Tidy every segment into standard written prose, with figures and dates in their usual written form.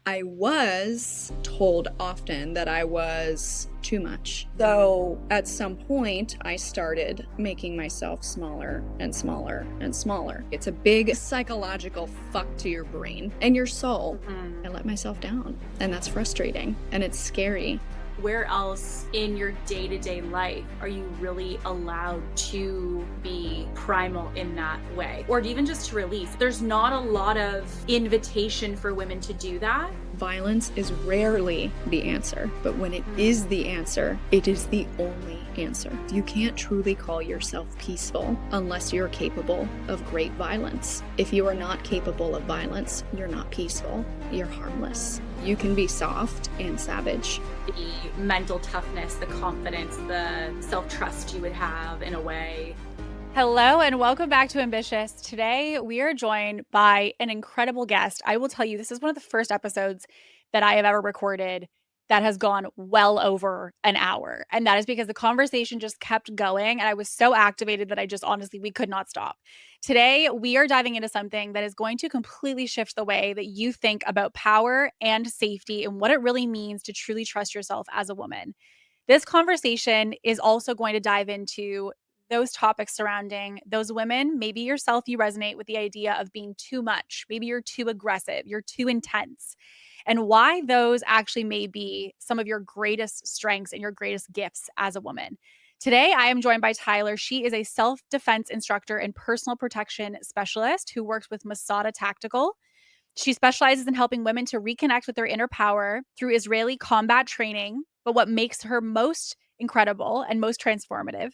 I was told often that I was too much. So at some point, I started making myself smaller and smaller and smaller. It's a big psychological fuck to your brain and your soul. I let myself down, and that's frustrating, and it's scary. Where else in your day-to-day life are you really allowed to be primal in that way? Or even just to release? There's not a lot of invitation for women to do that. Violence is rarely the answer, but when it is the answer, it is the only answer. You can't truly call yourself peaceful unless you're capable of great violence. If you are not capable of violence, you're not peaceful. You're harmless. You can be soft and savage. The mental toughness, the confidence, the self-trust you would have in a way. Hello and welcome back to Ambitious. Today we are joined by an incredible guest. I will tell you, this is one of the first episodes that I have ever recorded that has gone well over an hour. And that is because the conversation just kept going and I was so activated that we could not stop. Today we are diving into something that is going to completely shift the way that you think about power and safety and what it really means to truly trust yourself as a woman. This conversation is also going to dive into those topics surrounding those women. Maybe yourself, you resonate with the idea of being too much. Maybe you're too aggressive, you're too intense, and why those actually may be some of your greatest strengths and your greatest gifts as a woman. Today, I am joined by Tyler. She is a self-defense instructor and personal protection specialist who works with Masada Tactical. She specializes in helping women to reconnect with their inner power through Israeli combat training. But what makes her most incredible and most transformative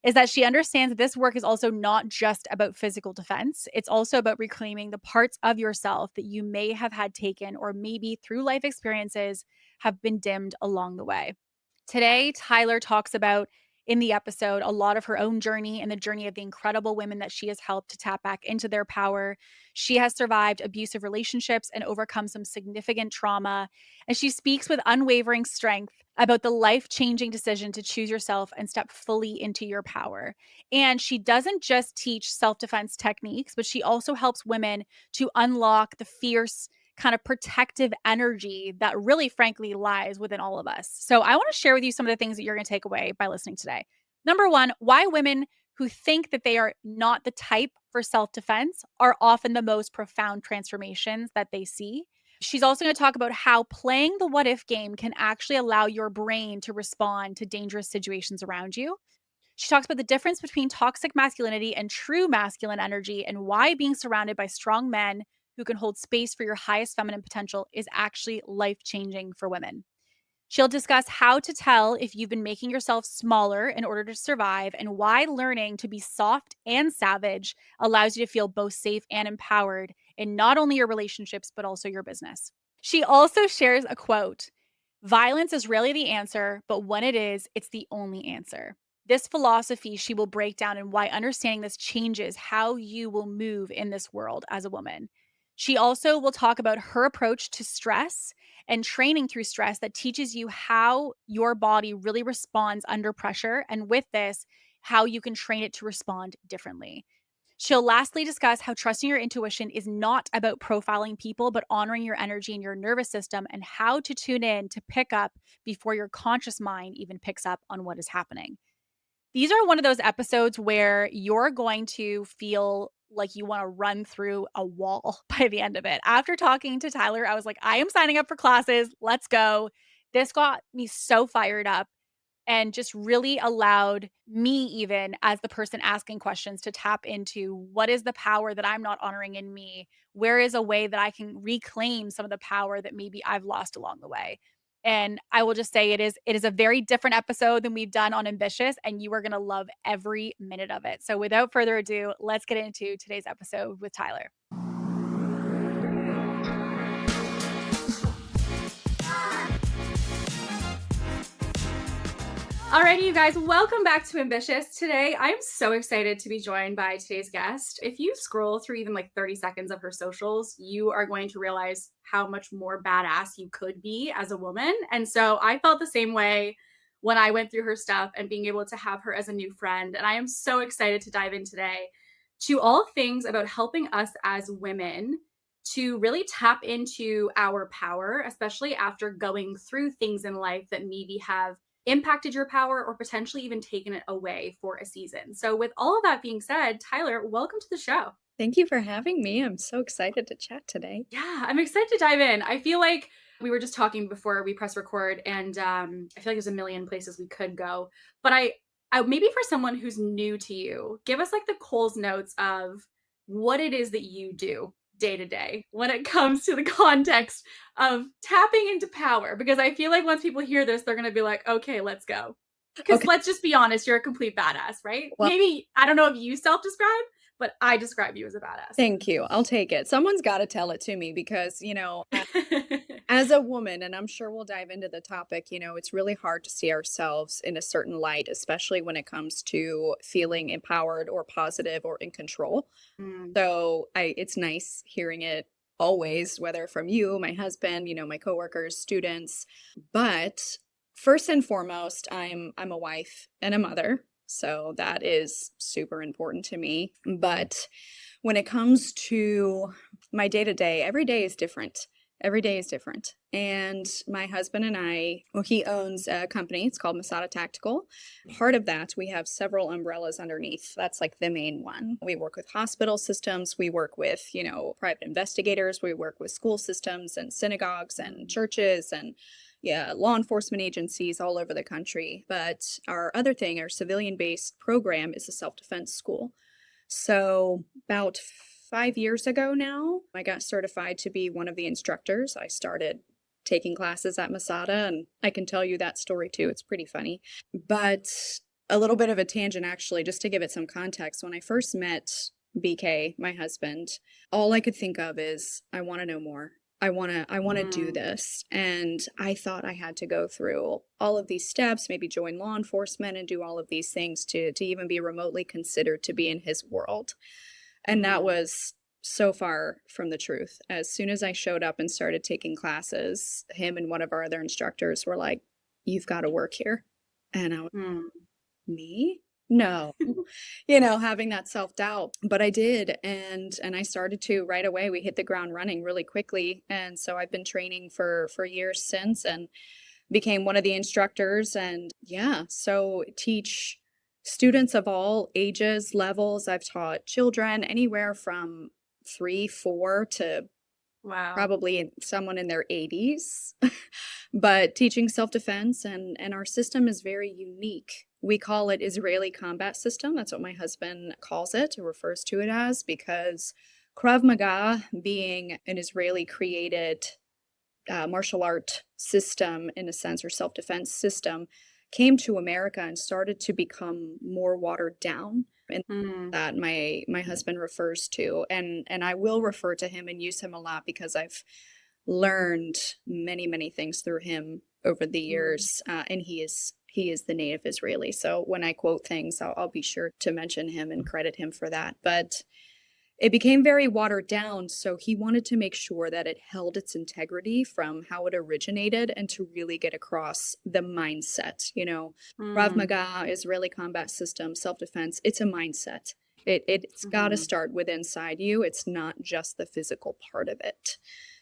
is that she understands that this work is also not just about physical defense. It's also about reclaiming the parts of yourself that you may have had taken or maybe through life experiences have been dimmed along the way. Today, Tyler talks about in the episode a lot of her own journey and the journey of the incredible women that she has helped to tap back into their power. She has survived abusive relationships and overcome some significant trauma. And she speaks with unwavering strength about the life-changing decision to choose yourself and step fully into your power. And she doesn't just teach self-defense techniques, but she also helps women to unlock the fierce kind of protective energy that really, frankly, lies within all of us. So I want to share with you some of the things that you're going to take away by listening today. Number one, why women who think that they are not the type for self-defense are often the most profound transformations that they see. She's also going to talk about how playing the what if game can actually allow your brain to respond to dangerous situations around you. She talks about the difference between toxic masculinity and true masculine energy and why being surrounded by strong men who can hold space for your highest feminine potential is actually life-changing for women. She'll discuss how to tell if you've been making yourself smaller in order to survive and why learning to be soft and savage allows you to feel both safe and empowered in not only your relationships, but also your business. She also shares a quote: "Violence is rarely the answer, but when it is, it's the only answer." This philosophy she will break down and why understanding this changes how you will move in this world as a woman. She also will talk about her approach to stress and training through stress that teaches you how your body really responds under pressure. And with this, how you can train it to respond differently. She'll lastly discuss how trusting your intuition is not about profiling people, but honoring your energy and your nervous system and how to tune in to pick up before your conscious mind even picks up on what is happening. These are one of those episodes where you're going to feel like you want to run through a wall by the end of it. After talking to Tyler, I was like, I am signing up for classes. Let's go. This got me so fired up and just really allowed me, even as the person asking questions, to tap into what is the power that I'm not honoring in me? Where is a way that I can reclaim some of the power that maybe I've lost along the way? And I will just say it is a very different episode than we've done on Ambitious, and you are going to love every minute of it. So without further ado, let's get into today's episode with Tyler. Alrighty, you guys, welcome back to Ambitious. Today, I'm so excited to be joined by today's guest. If you scroll through even like 30 seconds of her socials, you are going to realize how much more badass you could be as a woman. And so I felt the same way when I went through her stuff and being able to have her as a new friend. And I am so excited to dive in today to all things about helping us as women to really tap into our power, especially after going through things in life that maybe have impacted your power or potentially even taken it away for a season. So, with all of that being said, Tyler, welcome to the show. Thank you for having me. I'm so excited to chat today. Yeah, I'm excited to dive in. I feel like we were just talking before we press record, and I feel like there's a million places we could go. But I maybe for someone who's new to you, give us like the Coles notes of what it is that you do day to day when it comes to the context of tapping into power. Because I feel like once people hear this, they're gonna be like, okay, let's go. Because Okay. let's just be honest, you're a complete badass, right? Well, Maybe I don't know if you self-describe, but I describe you as a badass. thank you. I'll take it. Someone's got to tell it to me because, as a woman, and I'm sure we'll dive into the topic, it's really hard to see ourselves in a certain light, especially when it comes to feeling empowered or positive or in control. Mm. So it's nice hearing it always, whether from you, my husband, my coworkers, students. But first and foremost, I'm a wife and a mother. So that is super important to me. But when it comes to my day to day, every day is different. Every day is different. And my husband and I, well, he owns a company. It's called Masada Tactical. Part of that, we have several umbrellas underneath. That's like the main one. We work with hospital systems. We work with, private investigators. We work with school systems and synagogues and churches and law enforcement agencies all over the country. But our other thing, our civilian-based program is a self-defense school. So about 5 years ago now, I got certified to be one of the instructors. I started taking classes at Masada, and I can tell you that story too. It's pretty funny. But a little bit of a tangent, actually, just to give it some context. When I first met BK, my husband, all I could think of is, I want to know more. I want to do this. And I thought I had to go through all of these steps, maybe join law enforcement and do all of these things to even be remotely considered to be in his world. And that was so far from the truth. As soon as I showed up and started taking classes, him and one of our other instructors were like, you've got to work here. And I was, me? No. Having that self-doubt. But I did. And I started to right away. We hit the ground running really quickly. And so I've been training for years since and became one of the instructors. And so teach students of all ages, levels. I've taught children anywhere from 3, 4 to probably someone in their 80s, but teaching self-defense. And our system is very unique. We call it Israeli combat system. That's what my husband calls it, or refers to it as, because Krav Maga, being an Israeli created martial art system in a sense, or self-defense system, came to America and started to become more watered down. And that my husband refers to. And I will refer to him and use him a lot because I've learned many, many things through him over the years. And he is the native Israeli. So when I quote things, I'll be sure to mention him and credit him for that. But it became very watered down, so he wanted to make sure that it held its integrity from how it originated and to really get across the mindset. Krav Maga, Israeli combat system, self-defense, it's a mindset. It's got to start with inside you. It's not just the physical part of it.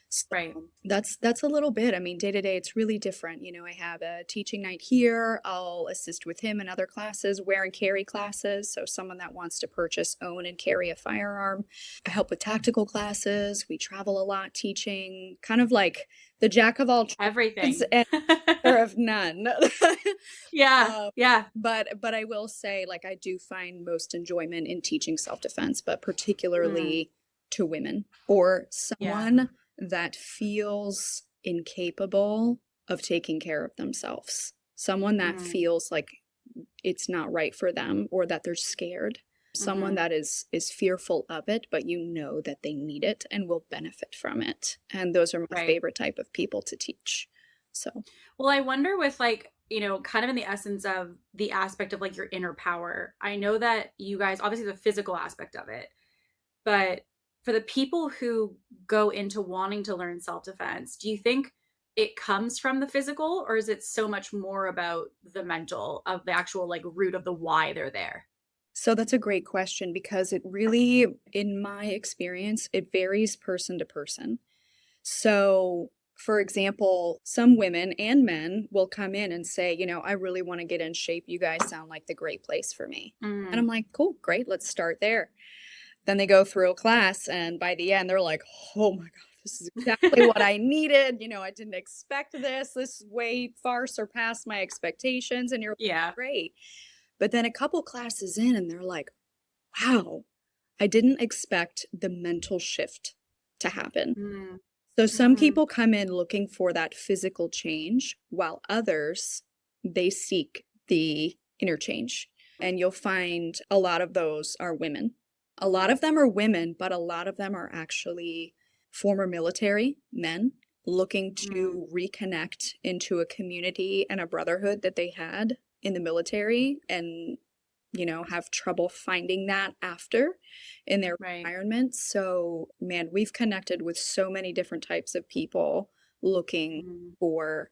So right. That's a little bit. I mean, day to day, it's really different. I have a teaching night here. I'll assist with him in other classes, wear and carry classes. So someone that wants to purchase, own, and carry a firearm. I help with tactical classes. We travel a lot teaching, kind of like the jack of all trades everything and master of none. Yeah. But I will say, like, I do find most enjoyment in teaching self-defense, but particularly to women or someone that feels incapable of taking care of themselves. Someone that feels like it's not right for them or that they're scared. Someone that is fearful of it, but that they need it and will benefit from it. And those are my favorite type of people to teach. So, well, I wonder with kind of in the essence of the aspect of like your inner power. I know that you guys, obviously the physical aspect of it, but for the people who go into wanting to learn self-defense, do you think it comes from the physical, or is it so much more about the mental, of the actual like root of the why they're there? So that's a great question because it really, in my experience, it varies person to person. So, for example, some women and men will come in and say, I really want to get in shape. You guys sound like the great place for me. And Mm. I'm like, cool, great, let's start there. Then they go through a class, and by the end, they're like, oh my God, this is exactly what I needed. I didn't expect this. This way far surpassed my expectations. And you're Yeah. like, great. But then a couple classes in, and they're like, wow, I didn't expect the mental shift to happen. Mm. So some Mhm. people come in looking for that physical change, while others, they seek the inner change. And you'll find a lot of those are women. A lot of them are women, but a lot of them are actually former military men looking Mm. to reconnect into a community and a brotherhood that they had in the military and have trouble finding that after in their Right. environment. So, man, we've connected with so many different types of people looking Mm. for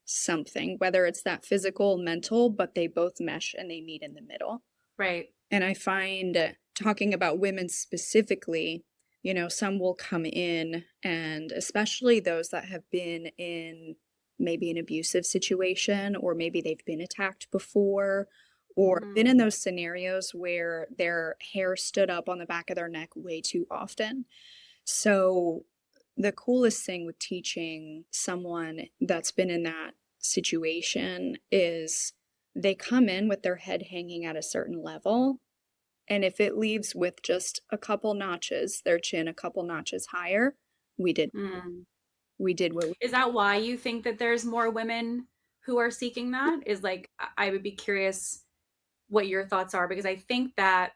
something, whether it's that physical, mental, but they both mesh and they meet in the middle. Right. And I find talking about women specifically, some will come in, and especially those that have been in maybe an abusive situation, or maybe they've been attacked before, or been Mm. in those scenarios where their hair stood up on the back of their neck way too often. So, the coolest thing with teaching someone that's been in that situation is they come in with their head hanging at a certain level. And if it leaves with just a couple notches, their chin a couple notches higher, we did Mm. we did what we Is that why you think that there's more women who are seeking that? Is like, I would be curious what your thoughts are, because I think that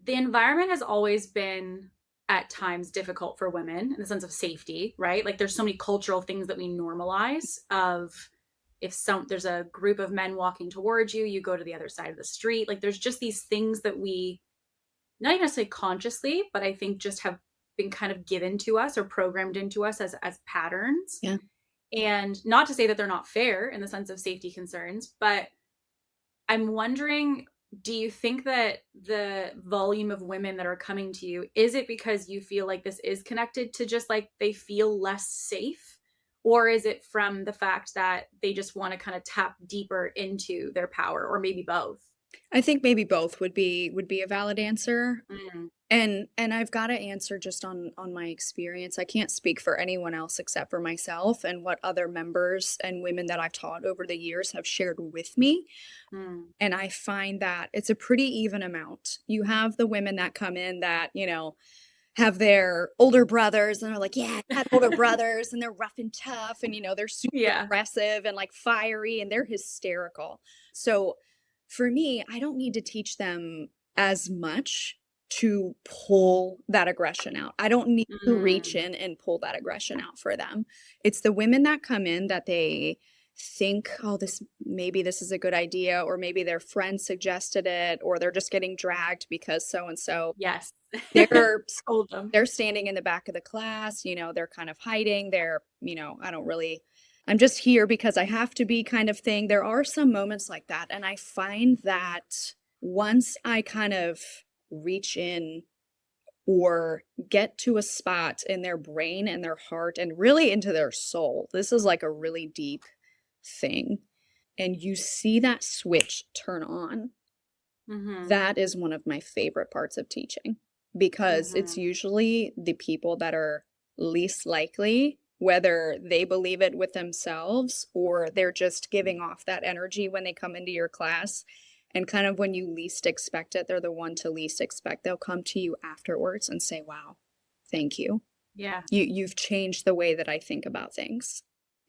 the environment has always been at times difficult for women in the sense of safety, right? Like there's so many cultural things that we normalize of, if there's a group of men walking towards you, you go to the other side of the street. Like there's just these things that we, not even necessarily consciously, but I think just have been kind of given to us or programmed into us as patterns. Yeah. And not to say that they're not fair in the sense of safety concerns, but I'm wondering, do you think that the volume of women that are coming to you, is it because you feel like this is connected to just like they feel less safe? Or is it from the fact that they just want to kind of tap deeper into their power, or maybe both? I think maybe both would be a valid answer. Mm. And I've got to answer just on my experience. I can't speak for anyone else except for myself and what other members and women that I've taught over the years have shared with me. Mm. And I find that it's a pretty even amount. You have the women that come in that, have their older brothers and are like, yeah, I had older brothers and they're rough and tough and, they're super Yeah. aggressive and like fiery and they're hysterical. So for me, I don't need to teach them as much to pull that aggression out. I don't need to reach Mm. in and pull that aggression out for them. It's the women that come in that they think, oh, this is a good idea, or maybe their friend suggested it, or they're just getting dragged because so and so Yes. they're Scold them. they're standing in the back of the class, they're kind of hiding. I'm just here because I have to be kind of thing. There are some moments like that. And I find that once I kind of reach in or get to a spot in their brain and their heart and really into their soul, this is like a really deep thing. And you see that switch turn on. Mm-hmm. That is one of my favorite parts of teaching because it's Mm-hmm. usually the people that are least likely, whether they believe it with themselves or they're just giving off that energy when they come into your class. And kind of when you least expect it, they're the one to least expect. They'll come to you afterwards and say, wow, thank you. Yeah. You've changed the way that I think about things.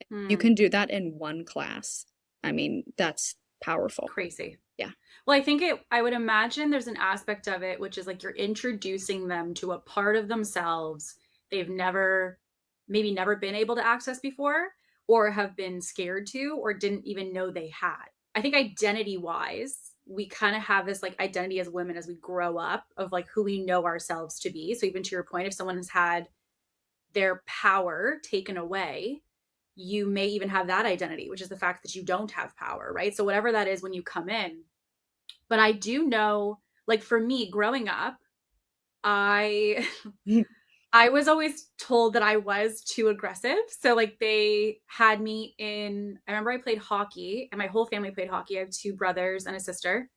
You Mm. can do that in one class. I mean, that's powerful. Crazy. Yeah. Well, I would imagine there's an aspect of it, which is like you're introducing them to a part of themselves they've maybe never been able to access before, or have been scared to, or didn't even know they had. I think identity wise, we kind of have this like identity as women as we grow up of like who we know ourselves to be. So even to your point, if someone has had their power taken away, you may even have that identity, which is the fact that you don't have power, right? So whatever that is when you come in, But I do know, like for me growing up, I I was always told that I was too aggressive. So like they had me in, I remember I played hockey and my whole family played hockey. I have two brothers and a sister.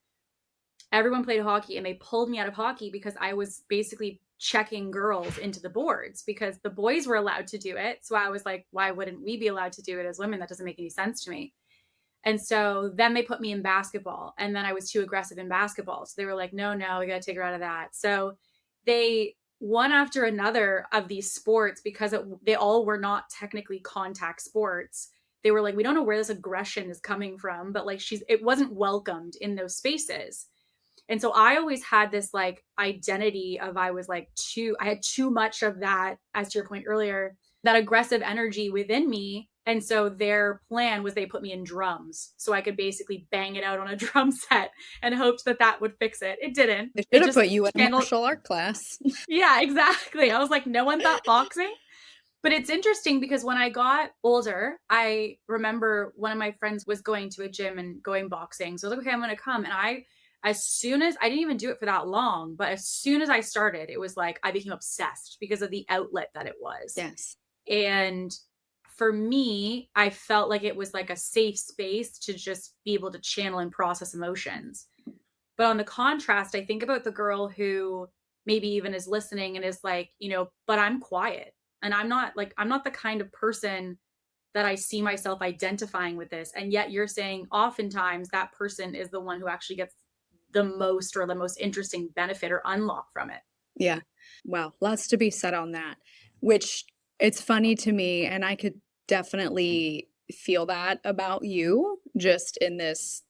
Everyone played hockey and they pulled me out of hockey because I was basically checking girls into the boards because the boys were allowed to do it. So I was like, why wouldn't we be allowed to do it as women? That doesn't make any sense to me. And so then they put me in basketball and then I was too aggressive in basketball. So they were like, no, we got to take her out of that. So they, one after another of these sports, because they all were not technically contact sports, they were like, we don't know where this aggression is coming from, but like it wasn't welcomed in those spaces. And so I always had this like identity of I had too much of that, as to your point earlier, that aggressive energy within me. And so their plan was they put me in drums so I could basically bang it out on a drum set and hoped that that would fix it. It didn't. They It should have just put you in a channeled. martial art class. Yeah, exactly. I was like, no one thought boxing. But it's interesting because when I got older, I remember one of my friends was going to a gym and going boxing. So I was like, okay, I'm going to come. And as soon as I didn't even do it for that long, but as soon as I started, it was like I became obsessed because of the outlet that it was. Yes. And for me, I felt like it was like a safe space to just be able to channel and process emotions. But on the contrast, I think about the girl who maybe even is listening and is like, but I'm quiet and I'm not the kind of person that I see myself identifying with this. And yet you're saying oftentimes that person is the one who actually gets the most or the most interesting benefit or unlock from it. Yeah. Wow. Lots to be said on that, which it's funny to me. And I could definitely feel that about you just in this,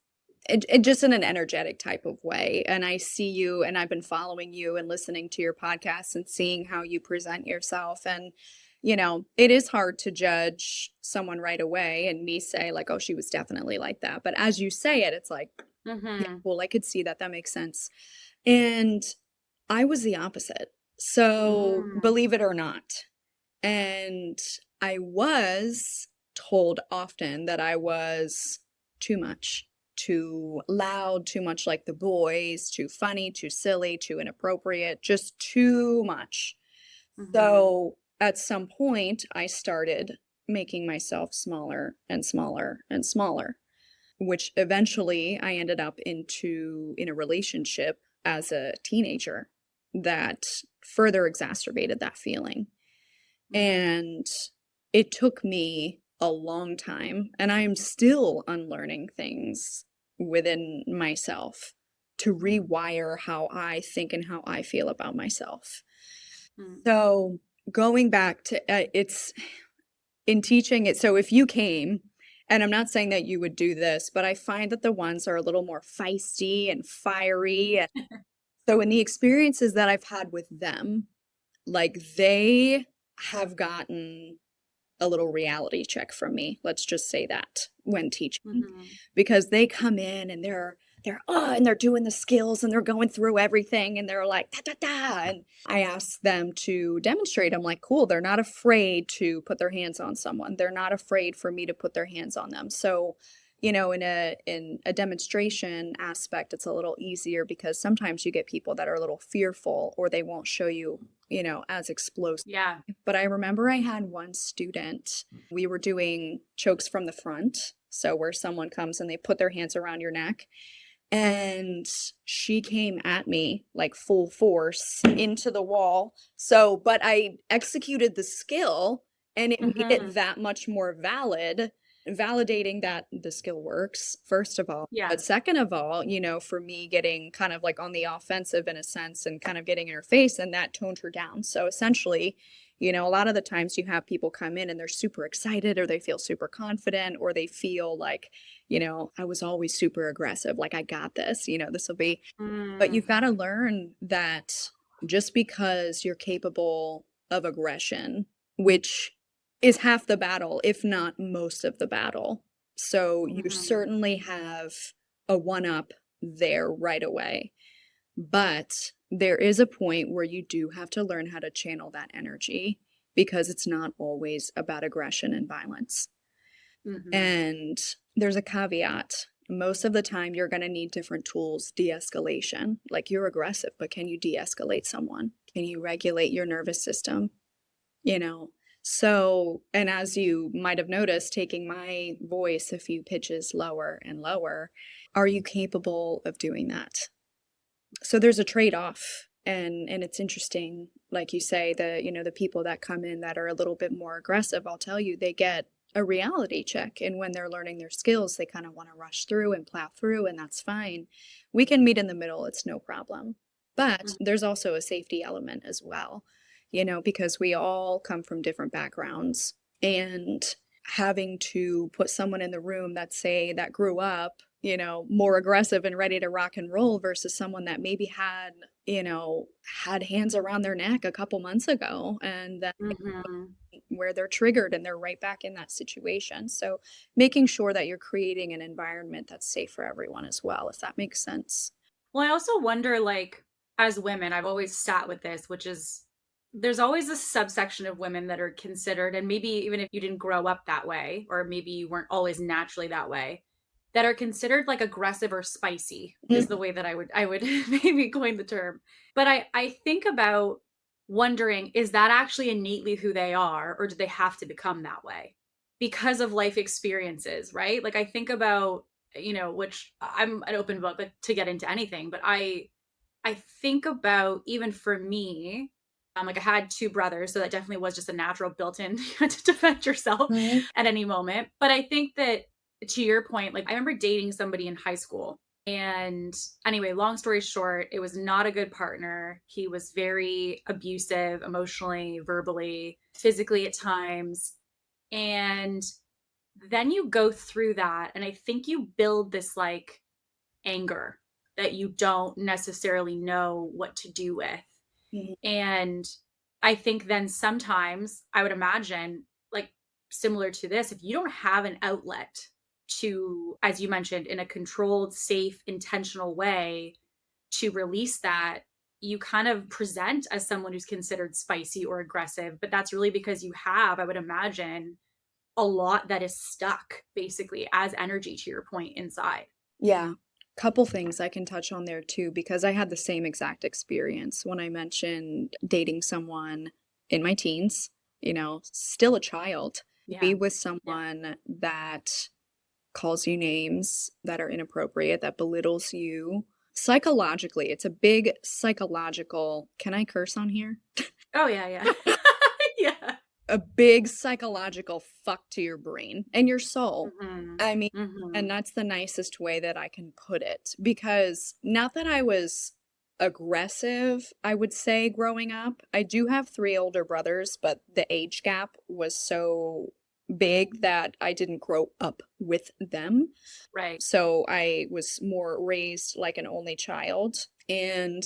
just in an energetic type of way. And I see you and I've been following you and listening to your podcasts and seeing how you present yourself. And, it is hard to judge someone right away and me say like, oh, she was definitely like that. But as you say it, it's like, yeah, well, I could see that. That makes sense. And I was the opposite. So believe it or not. And I was told often that I was too much, too loud, too much like the boys, too funny, too silly, too inappropriate, just too much. So at some point, I started making myself smaller and smaller and smaller, which eventually I ended up in a relationship as a teenager that further exacerbated that feeling. And it took me a long time, and I am still unlearning things within myself to rewire how I think and how I feel about myself. So going back to it's in teaching it. So if you came, and I'm not saying that you would do this, but I find that the ones are a little more feisty and fiery. And so in the experiences that I've had with them, like they have gotten a little reality check from me. Let's just say that when teaching, because they come in and they're doing the skills and they're going through everything and they're like, da, da, da. And I ask them to demonstrate. I'm like, cool. They're not afraid to put their hands on someone. They're not afraid for me to put their hands on them. So, in a demonstration aspect, it's a little easier because sometimes you get people that are a little fearful or they won't show you, as explosive. Yeah. But I remember I had one student, we were doing chokes from the front. So where someone comes and they put their hands around your neck. And she came at me like full force into the wall. So, but I executed the skill and it made it that much more validating that the skill works, first of all. Yeah. But second of all, for me getting kind of like on the offensive in a sense and kind of getting in her face, and that toned her down. So essentially, a lot of the times you have people come in and they're super excited or they feel super confident or they feel like, I was always super aggressive. Like, I got this, this will be. But you've got to learn that just because you're capable of aggression, which is half the battle, if not most of the battle. So you certainly have a one-up there right away. But there is a point where you do have to learn how to channel that energy because it's not always about aggression and violence. And there's a caveat, most of the time you're going to need different tools. De-escalation, like you're aggressive, but can you de-escalate someone? Can you regulate your nervous system? You know, so, and as you might have noticed, taking my voice a few pitches lower and lower, are you capable of doing that? So there's a trade-off. And it's interesting, like you say, the people that come in that are a little bit more aggressive, I'll tell you, they get a reality check. And when they're learning their skills, they kind of want to rush through and plow through, and that's fine. We can meet in the middle, it's no problem. But there's also a safety element as well, because we all come from different backgrounds, and having to put someone in the room that grew up, more aggressive and ready to rock and roll versus someone that maybe had hands around their neck a couple months ago, and then where they're triggered and they're right back in that situation. So making sure that you're creating an environment that's safe for everyone as well, if that makes sense. Well, I also wonder, like, as women, I've always sat with this, which is there's always a subsection of women that are considered, and maybe even if you didn't grow up that way, or maybe you weren't always naturally that way, that are considered like aggressive or spicy is the way that I would maybe coin the term. But I think about wondering, is that actually innately who they are, or do they have to become that way because of life experiences, right? Like I think about, which I'm an open book to get into anything, but I think about, even for me, like I had two brothers, so that definitely was just a natural built-in to defend yourself at any moment. But I think that, to your point, like I remember dating somebody in high school, and anyway, long story short, it was not a good partner. He was very abusive, emotionally, verbally, physically at times. And then you go through that, and I think you build this like anger that you don't necessarily know what to do with. And I think then sometimes I would imagine, like similar to this, if you don't have an outlet to, as you mentioned, in a controlled, safe, intentional way to release that, you kind of present as someone who's considered spicy or aggressive, but that's really because you have, I would imagine, a lot that is stuck basically as energy, to your point, inside. Yeah. Couple things I can touch on there too, because I had the same exact experience when I mentioned dating someone in my teens, still a child, be with someone that calls you names that are inappropriate, that belittles you. Psychologically, it's a big psychological, can I curse on here? Oh, yeah. Yeah. A big psychological fuck to your brain and your soul. I mean, and that's the nicest way that I can put it, because not that I was aggressive, I would say, growing up. I do have 3 older brothers, but the age gap was so big that I didn't grow up with them. Right. So I was more raised like an only child, and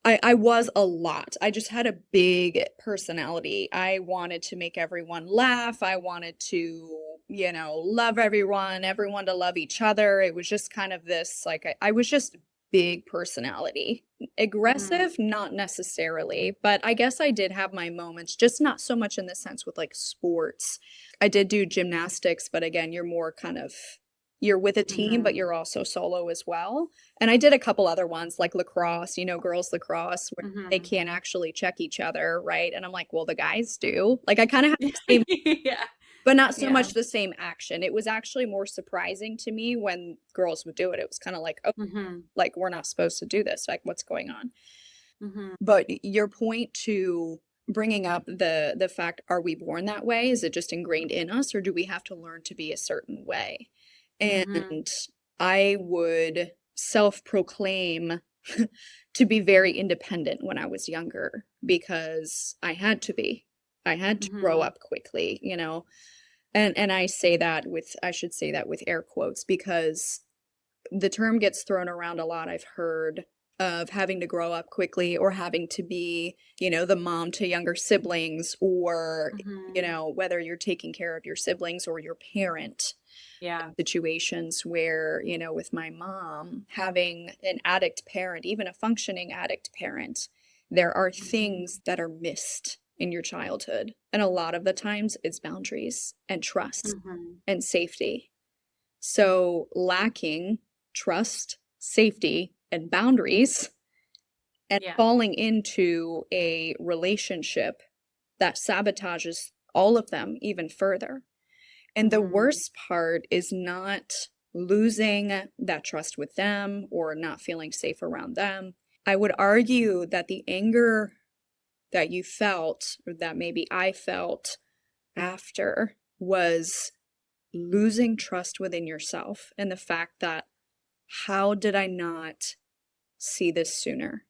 I was a lot. I just had a big personality. I wanted to make everyone laugh. I wanted to, love everyone to love each other. It was just kind of this, like, I was just big personality. Aggressive, not necessarily, but I guess I did have my moments, just not so much in the sense with like sports. I did do gymnastics, but again, you're more kind of, you're with a team, but you're also solo as well. And I did a couple other ones like lacrosse, girls lacrosse, where they can't actually check each other, right? And I'm like, well, the guys do. Like I kind of have the same, but not so much the same action. It was actually more surprising to me when girls would do it. It was kind of like, oh, like we're not supposed to do this. Like what's going on? But your point to bringing up the fact, are we born that way? Is it just ingrained in us, or do we have to learn to be a certain way? And I would self-proclaim to be very independent when I was younger, because I had to be. I had to grow up quickly, And I should say that with air quotes, because the term gets thrown around a lot. I've heard of having to grow up quickly, or having to be, the mom to younger siblings, or, whether you're taking care of your siblings or your parent. Yeah. Situations where, with my mom, having an addict parent, even a functioning addict parent, there are things that are missed in your childhood. And a lot of the times it's boundaries and trust and safety. So lacking trust, safety, and boundaries, and Yeah. falling into a relationship that sabotages all of them even further. And the Mhm. worst part is not losing that trust with them or not feeling safe around them. I would argue that the anger that you felt, or that maybe I felt after, was losing trust within yourself and the fact that, how did I not see this sooner?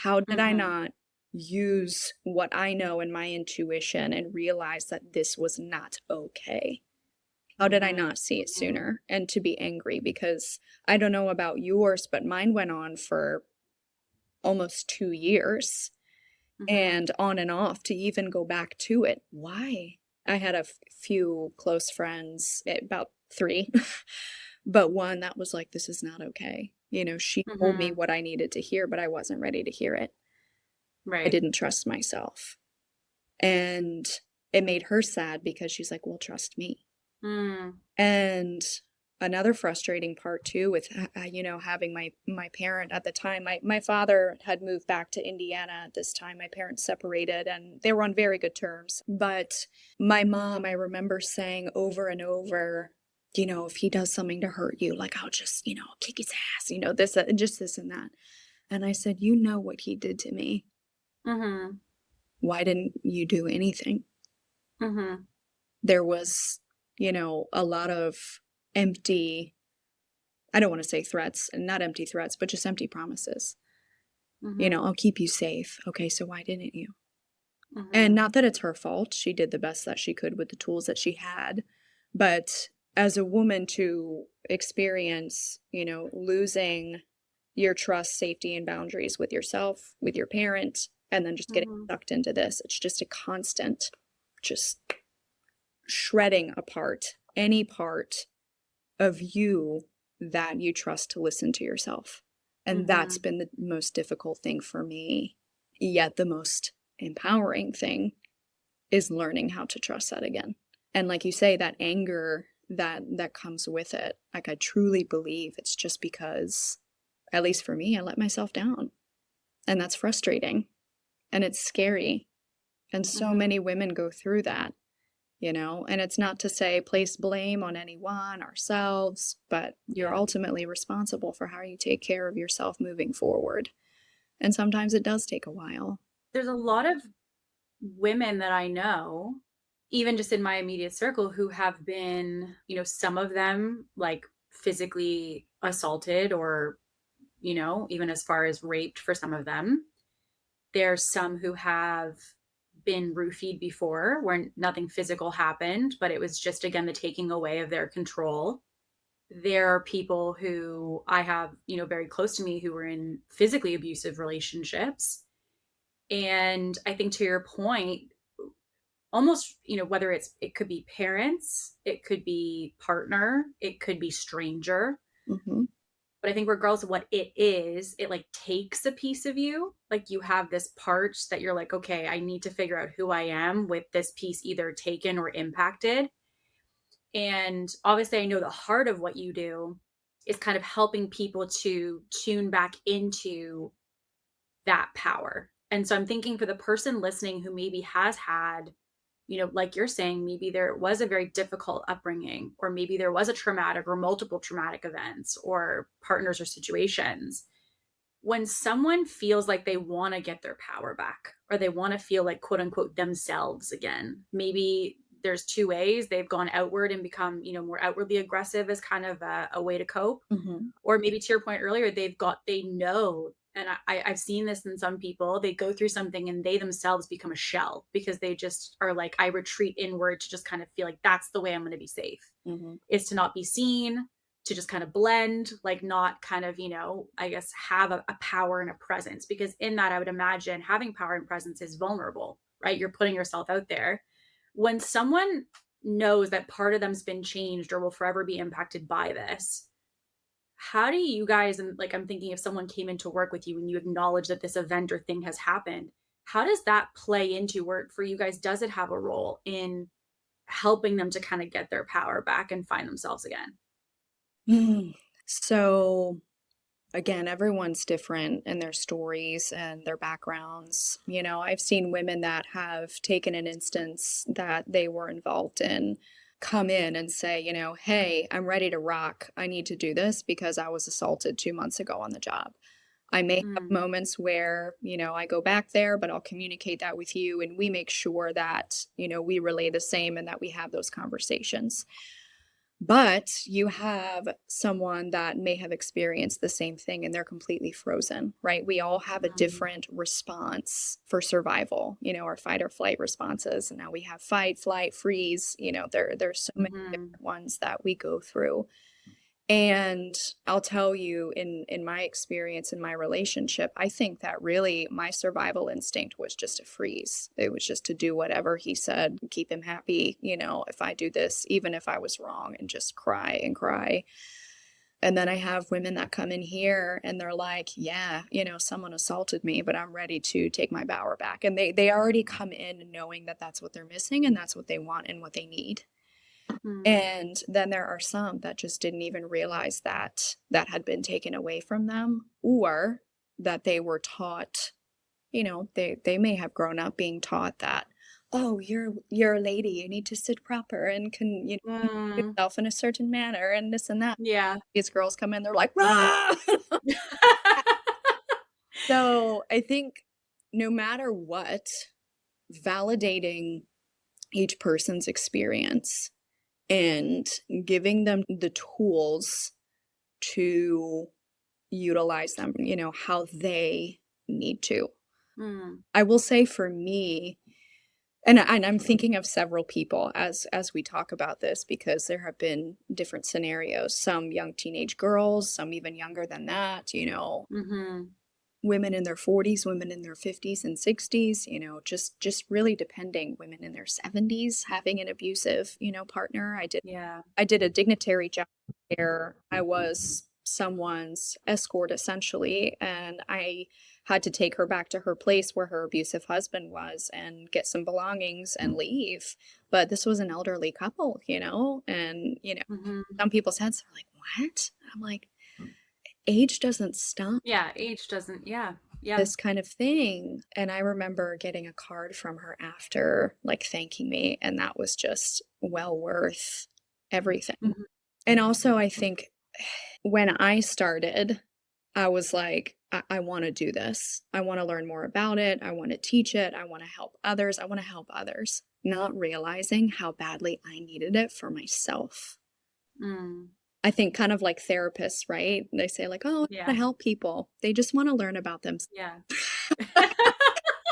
How did I Mhm. not use what I know in my intuition and realize that this was not okay? How did I Mhm. not see it Mhm. sooner? And to be angry, because I don't know about yours, but mine went on for almost 2 years Mhm. and on and off to even go back to it. Why? I had a few close friends, about three, but one that was like, this is not okay. You know, she told me Mhm. what I needed to hear, but I wasn't ready to hear it. I Right. didn't trust myself. And it made her sad because she's like, well, trust me. Mm. And another frustrating part too with having my parent at the time, my father had moved back to Indiana at this time. My parents separated and they were on very good terms. But my mom, I remember saying over and over, if he does something to hurt you, like I'll just, kick his ass, this, just this and that. And I said, you know what he did to me. Mhm. Why didn't you do anything? Mhm. There was, a lot of empty, I don't want to say threats, and not empty threats, but just empty promises. Mhm. I'll keep you safe. Okay, so why didn't you? And Mhm. not that it's her fault. She did the best that she could with the tools that she had. But as a woman to experience, losing your trust, safety, and boundaries with yourself, with your parent, and then just getting Mhm. sucked into this, it's just a constant, just shredding apart any part of you that you trust to listen to yourself. And that's Mhm. been the most difficult thing for me. Yet the most empowering thing is learning how to trust that again. And like you say, that anger that comes with it, like I truly believe it's just because, at least for me, I let myself down. And that's frustrating and it's scary. And so Mhm. many women go through that. And it's not to say place blame on anyone, ourselves, but you're Yeah. ultimately responsible for how you take care of yourself moving forward. And sometimes it does take a while. There's a lot of women that I know, even just in my immediate circle, who have been, some of them like physically assaulted or, even as far as raped for some of them. There's some who have been roofied before where nothing physical happened, but it was just, again, the taking away of their control. There are people who I have, very close to me who were in physically abusive relationships. And I think to your point, almost, whether it could be parents, it could be partner, it could be stranger. Hmm. But I think regardless of what it is, it like takes a piece of you. Like you have this part that you're like, okay, I need to figure out who I am with this piece either taken or impacted. And obviously, I know the heart of what you do is kind of helping people to tune back into that power. And so I'm thinking for the person listening who maybe has had, like you're saying, maybe there was a very difficult upbringing, or maybe there was a traumatic or multiple traumatic events or partners or situations. When someone feels like they want to get their power back or they want to feel like quote unquote themselves again, maybe there's two ways. They've gone outward and become, more outwardly aggressive as kind of a way to cope, Hmm. or maybe to your point earlier, they know, and I've seen this in some people, they go through something and they themselves become a shell because they just are like, I retreat inward to just kind of feel like that's the way I'm going to be safe, Hmm. is to not be seen, to just kind of blend, like not kind of, I guess have a power and a presence. Because in that, I would imagine having power and presence is vulnerable, right? You're putting yourself out there. When someone knows that part of them's been changed or will forever be impacted by this, how do you guys, and like I'm thinking if someone came into work with you and you acknowledge that this event or thing has happened, how does that play into work for you guys? Does it have a role in helping them to kind of get their power back and find themselves again? So again, everyone's different in their stories and their backgrounds. I've seen women that have taken an instance that they were involved in, come in and say, hey, I'm ready to rock. I need to do this because I was assaulted 2 months ago on the job. I may have Mm. moments where, I go back there, but I'll communicate that with you and we make sure that, we relay the same and that we have those conversations. But you have someone that may have experienced the same thing and they're completely frozen, right? We all have a Mm. different response for survival, our fight or flight responses. And now we have fight, flight, freeze, there's so many Mhm. different ones that we go through. And I'll tell you, in my experience in my relationship, I think that really my survival instinct was just to freeze. It was just to do whatever he said, keep him happy, if I do this, even if I was wrong, and just cry and cry. And then I have women that come in here and they're like, yeah, someone assaulted me, but I'm ready to take my power back. And they already come in knowing that that's what they're missing and that's what they want and what they need. Mm. And then there are some that just didn't even realize that that had been taken away from them, or that they were taught, they may have grown up being taught that, oh, you're a lady, you need to sit proper and can, Mm. yourself in a certain manner and this and that. Yeah. These girls come in, they're like, rah! So I think no matter what, validating each person's experience and giving them the tools to utilize them, how they need to. Mm. I will say for me, and I'm thinking of several people as we talk about this because there have been different scenarios. Some young teenage girls, some even younger than that, Mhm. women in their 40s, women in their 50s and 60s, just really depending, women in their 70s having an abusive, partner. Yeah. I did a dignitary job where I was someone's escort essentially, and I had to take her back to her place where her abusive husband was and get some belongings and leave. But this was an elderly couple, and Mhm. some people's heads are like, what? I'm like, age doesn't stop Yeah, age doesn't, yeah. Yeah. this kind of thing. And I remember getting a card from her after, like, thanking me, and that was just well worth everything. Mhm. And also, I think when I started, I was like, I want to do this. I want to learn more about it. I want to teach it. I want to help others. I want to help others, not realizing how badly I needed it for myself. Mm. I think kind of like therapists, right? They say like, oh, I want Yeah. to help people. They just want to learn about themselves. Yeah.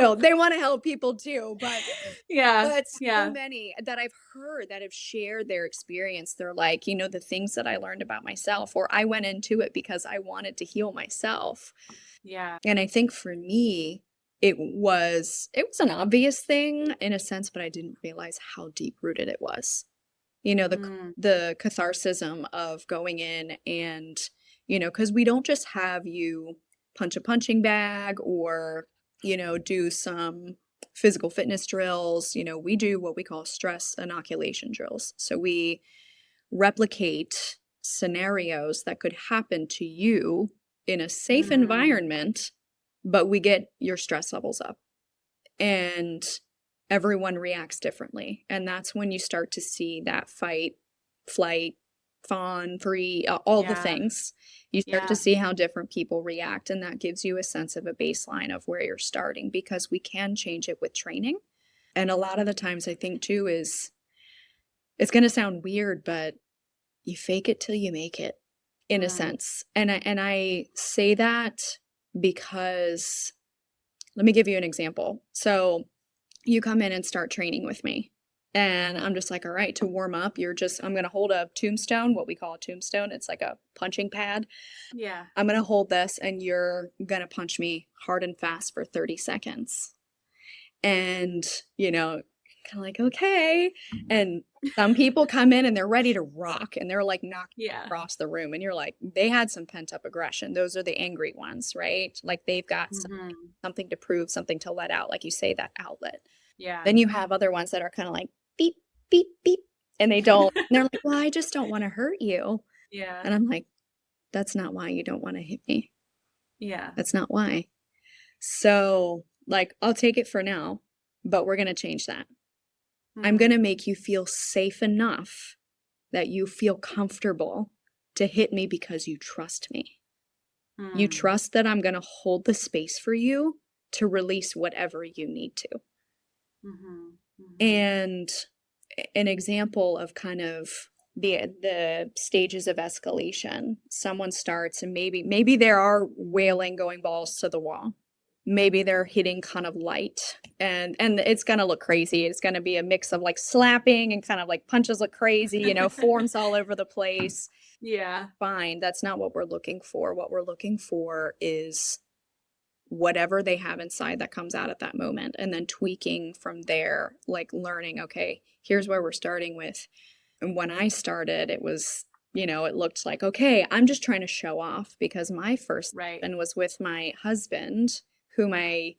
No, they want to help people too, but Yeah. so Yeah. many that I've heard that have shared their experience. They're like, the things that I learned about myself, or I went into it because I wanted to heal myself. Yeah. And I think for me, it was an obvious thing in a sense, but I didn't realize how deep rooted it was. Mm. The catharsism of going in and, because we don't just have you punch a punching bag or, do some physical fitness drills. We do what we call stress inoculation drills. So we replicate scenarios that could happen to you in a safe Mm. environment, but we get your stress levels up. And everyone reacts differently. And that's when you start to see that fight, flight, fawn, free, all the Yeah. things. You start Yeah. to see how different people react. And that gives you a sense of a baseline of where you're starting because we can change it with training. And a lot of the times, I think, too, is it's going to sound weird, but you fake it till you make it in a Mm. sense. And I say that because let me give you an example. So you come in and start training with me. And I'm just like, all right, to warm up, I'm going to hold a tombstone, what we call a tombstone. It's like a punching pad. Yeah. I'm going to hold this and you're going to punch me hard and fast for 30 seconds. And, kind of like, okay. And some people come in and they're ready to rock and they're like knocking Yeah. across the room. And you're like, they had some pent up aggression. Those are the angry ones, right? Like they've got Mhm. something to prove, something to let out, like you say, that outlet. Yeah. Then you have other ones that are kind of like beep, beep, beep. And they don't, and they're like, well, I just don't want to hurt you. Yeah. And I'm like, That's not why you don't want to hit me. Yeah. That's not why. So, like, I'll take it for now, but we're going to change that. I'm going to make you feel safe enough that you feel comfortable to hit me because you trust me. You trust that I'm going to hold the space for you to release whatever you need to. And an example of kind of the stages of escalation, someone starts and maybe they are wailing, going balls to the wall. Maybe they're hitting kind of light and it's going to look crazy. It's going to be a mix of like slapping and kind of like punches look crazy, you know, forms all over the place. Yeah. Fine. That's not what we're looking for. What we're looking for is whatever they have inside that comes out at that moment, and then tweaking from there, like learning, okay, here's where we're starting with. And when I started, it was, you know, it looked like, okay, I'm just trying to show off, because my first and was with my husband, whom I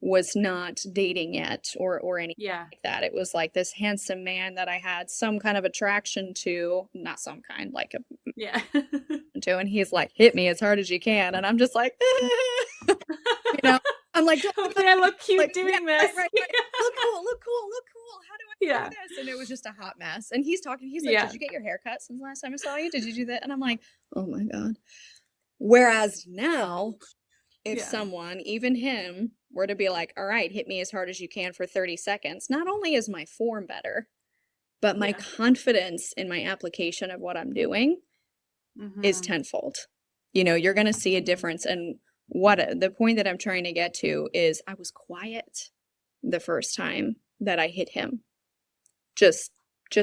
was not dating yet or anything like that. It was like this handsome man that I had some kind of attraction to, not some kind, like to, and he's like, hit me as hard as you can. And I'm just like, you know, I'm like, hopefully I look cute like, doing this. Right. Look cool. How do I do this? And it was just a hot mess. And he's talking, he's like, did you get your hair cut since the last time I saw you? Did you do that? And I'm like, oh my God. Whereas now, if someone, even him, were to be like, all right, hit me as hard as you can for 30 seconds, not only is my form better, but my confidence in my application of what I'm doing is tenfold. You know, you're going to see a difference. And the point that I'm trying to get to is I was quiet the first time that I hit him. Just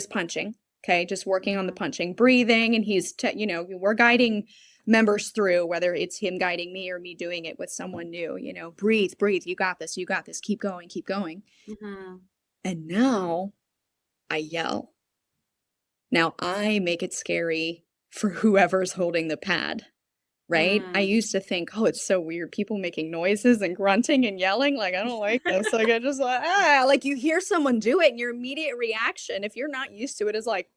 punching. Okay. Just working on the punching, breathing. And he's, you know, we're guiding members through, whether it's him guiding me or me doing it with someone new, you know, breathe. You got this. Keep going. And now I yell. Now I make it scary for whoever's holding the pad. Right? I used to think, oh, it's so weird. People making noises and grunting and yelling. Like, I don't like this. Like, I just like you hear someone do it and your immediate reaction, if you're not used to it, is like,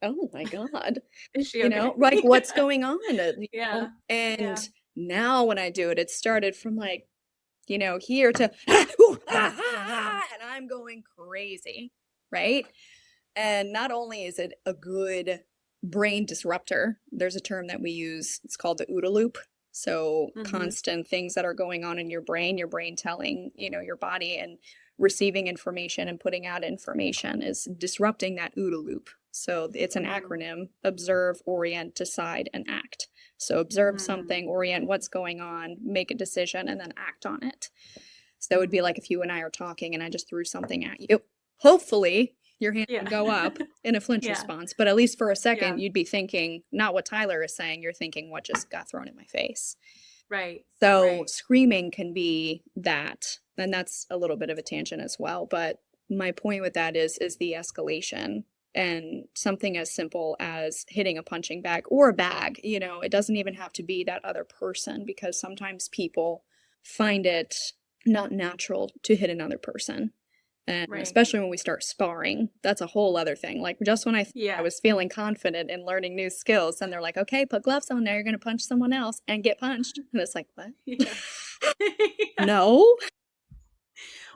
oh my God. Is she you okay? know, like what's going on? You know? And now when I do it, it started from like, you know, here to, and I'm going crazy. Right? And not only is it a good brain disruptor, there's a term that we use, it's called the OODA loop. So constant things that are going on in your brain telling, you know, your body and receiving information and putting out information is disrupting that OODA loop. So it's an acronym: observe, orient, decide, and act. So observe something, orient what's going on, make a decision, and then act on it. So that would be like if you and I are talking and I just threw something at you. Hopefully your hand would go up in a flinch response, but at least for a second, you'd be thinking not what Tyler is saying, you're thinking what just got thrown in my face. Right. So screaming can be that, and that's a little bit of a tangent as well. But my point with that is the escalation, and something as simple as hitting a punching bag or a bag. You know, it doesn't even have to be that other person, because sometimes people find it not natural to hit another person. And especially when we start sparring, that's a whole other thing. Like just when I was feeling confident in learning new skills, and they're like, okay, put gloves on now, you're going to punch someone else and get punched. And it's like, what? No.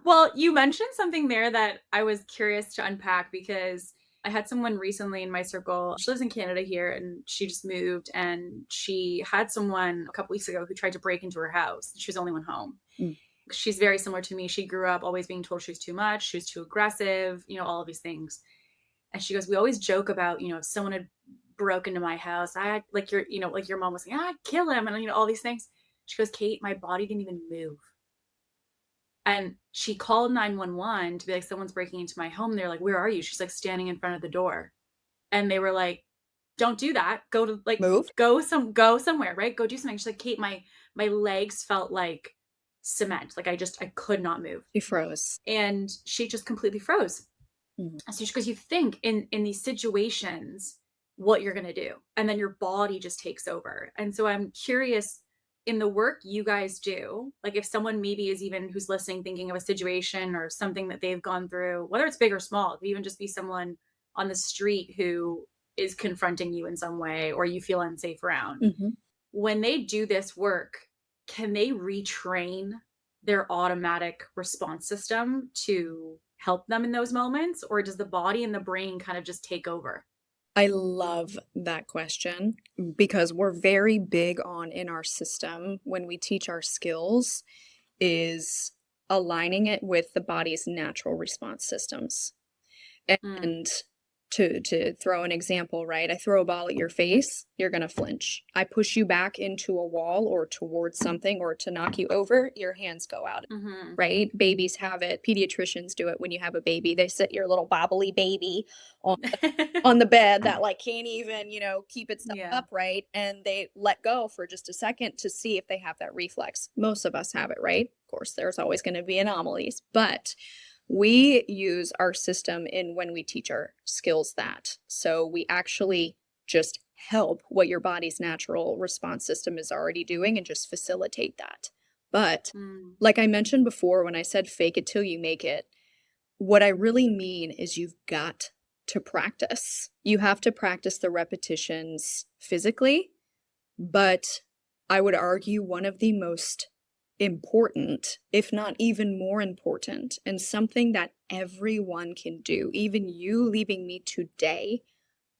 Well, you mentioned something there that I was curious to unpack, because I had someone recently in my circle. She lives in Canada here, and she just moved, and she had someone a couple weeks ago who tried to break into her house. She was the only one home. She's very similar to me. She grew up always being told she was too much. She was too aggressive, you know, all of these things. And she goes, we always joke about, you know, if someone had broke into my house, like your mom was saying, I'd kill him. And, you know, all these things. She goes, Kate, my body didn't even move. And she called 911 to be like, someone's breaking into my home. They're like, where are you? She's like standing in front of the door. And they were like, don't do that. Go to like, move, go somewhere, right? Go do something. She's like, Kate, my legs felt like cement. Like I could not move. She froze. And she just completely froze. So she goes, you think in these situations what you're going to do, and then your body just takes over. And so I'm curious, in the work you guys do, like if someone maybe is even who's listening, thinking of a situation or something that they've gone through, whether it's big or small, it could even just be someone on the street who is confronting you in some way or you feel unsafe around. Mm-hmm. When they do this work, can they retrain their automatic response system to help them in those moments? Or does the body and the brain kind of just take over? I love that question because we're very big on in our system when we teach our skills is aligning it with the body's natural response systems. And to throw an example, right? I throw a ball at your face, you're going to flinch. I push you back into a wall or towards something or to knock you over, your hands go out, right? Babies have it. Pediatricians do it when you have a baby. They sit your little bobbly baby on the bed that like can't even, keep itself upright, and they let go for just a second to see if they have that reflex. Most of us have it, right? Of course, there's always going to be anomalies, but we use our system in when we teach our skills that. So we actually just help what your body's natural response system is already doing and just facilitate that. But like I mentioned before, when I said fake it till you make it, what I really mean is you've got to practice. You have to practice the repetitions physically, but I would argue one of the most important, if not even more important, and something that everyone can do, even you leaving me today,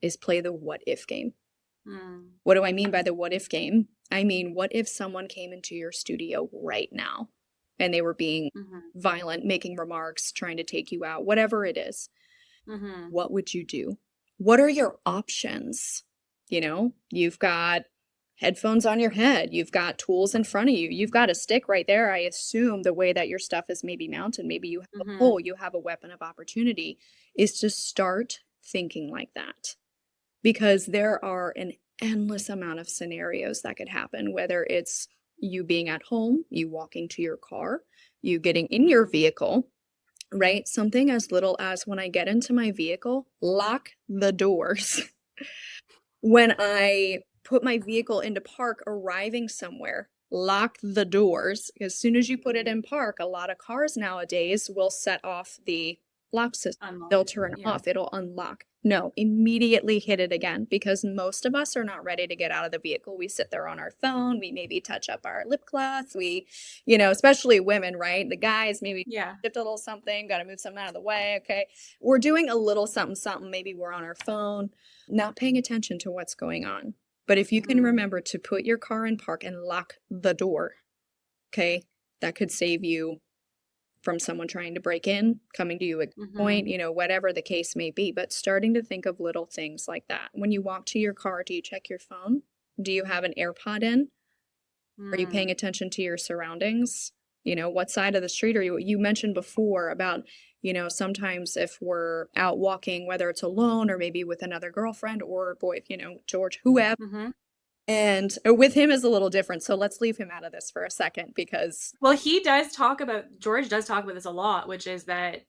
is play the what if game. What do I mean by the what if game? I mean, what if someone came into your studio right now and they were being violent, making remarks, trying to take you out, whatever it is? What would you do? What are your options? You've got headphones on your head. You've got tools in front of you. You've got a stick right there. I assume the way that your stuff is maybe mounted, maybe you have a pole, you have a weapon of opportunity, is to start thinking like that. Because there are an endless amount of scenarios that could happen, whether it's you being at home, you walking to your car, you getting in your vehicle, right? Something as little as when I get into my vehicle, lock the doors. When I put my vehicle into park, arriving somewhere, lock the doors. As soon as you put it in park, a lot of cars nowadays will set off the lock system. They'll turn off. It'll unlock. No, immediately hit it again, because most of us are not ready to get out of the vehicle. We sit there on our phone. We maybe touch up our lip gloss. We, especially women, right? The guys maybe shift a little something, got to move something out of the way. Okay. We're doing a little something, something. Maybe we're on our phone, not paying attention to what's going on. But if you can remember to put your car in park and lock the door, okay, that could save you from someone trying to break in, coming to you at point, whatever the case may be. But starting to think of little things like that. When you walk to your car, do you check your phone? Do you have an AirPod in? Are you paying attention to your surroundings? What side of the street are you? You mentioned before about, sometimes if we're out walking, whether it's alone or maybe with another girlfriend or boy, George, whoever. And with him is a little different. So let's leave him out of this for a second because. Well, George does talk about this a lot, which is that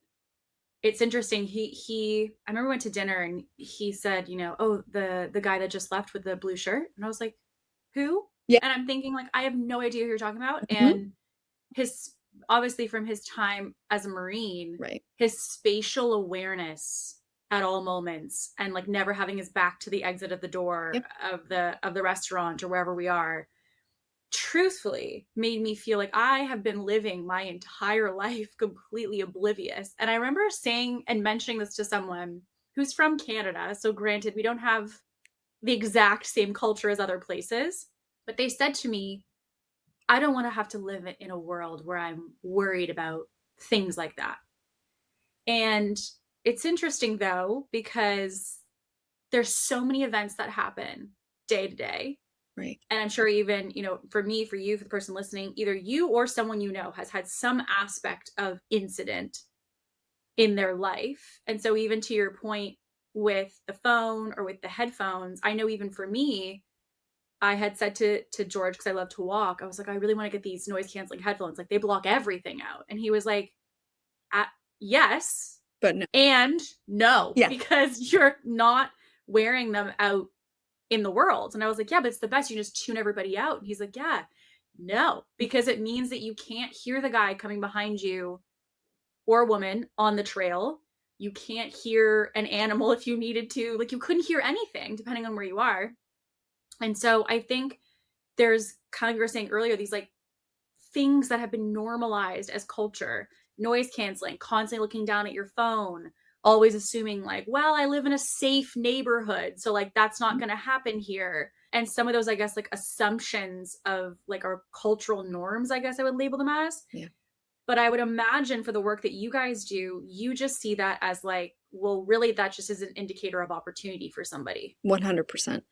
it's interesting. I remember we went to dinner and he said, oh, the guy that just left with the blue shirt. And I was like, who? Yeah. And I'm thinking like, I have no idea who you're talking about. And obviously from his time as a Marine, right, his spatial awareness at all moments and like never having his back to the exit of the door of the restaurant or wherever we are, truthfully made me feel like I have been living my entire life completely oblivious. And I remember saying and mentioning this to someone who's from Canada. So granted, we don't have the exact same culture as other places, but they said to me, I don't want to have to live in a world where I'm worried about things like that. And it's interesting though, because there's so many events that happen day to day. Right. And I'm sure even, for me, for you, for the person listening, either you or someone has had some aspect of incident in their life. And so even to your point with the phone or with the headphones, I know even for me, I had said to George, because I love to walk, I was like, I really want to get these noise canceling headphones. Like they block everything out. And he was like, yes. But no. And no, because you're not wearing them out in the world. And I was like, yeah, but it's the best. You just tune everybody out. And he's like, yeah, no, because it means that you can't hear the guy coming behind you or woman on the trail. You can't hear an animal if you needed to. Like, you couldn't hear anything depending on where you are. And so I think there's, kind of, you were saying earlier, these like things that have been normalized as culture, noise canceling, constantly looking down at your phone, always assuming like, well, I live in a safe neighborhood, so like that's not going to happen here. And some of those, I guess, like assumptions of like our cultural norms, I guess I would label them as. Yeah. But I would imagine for the work that you guys do, you just see that as like, well, really, that just is an indicator of opportunity for somebody. 100%.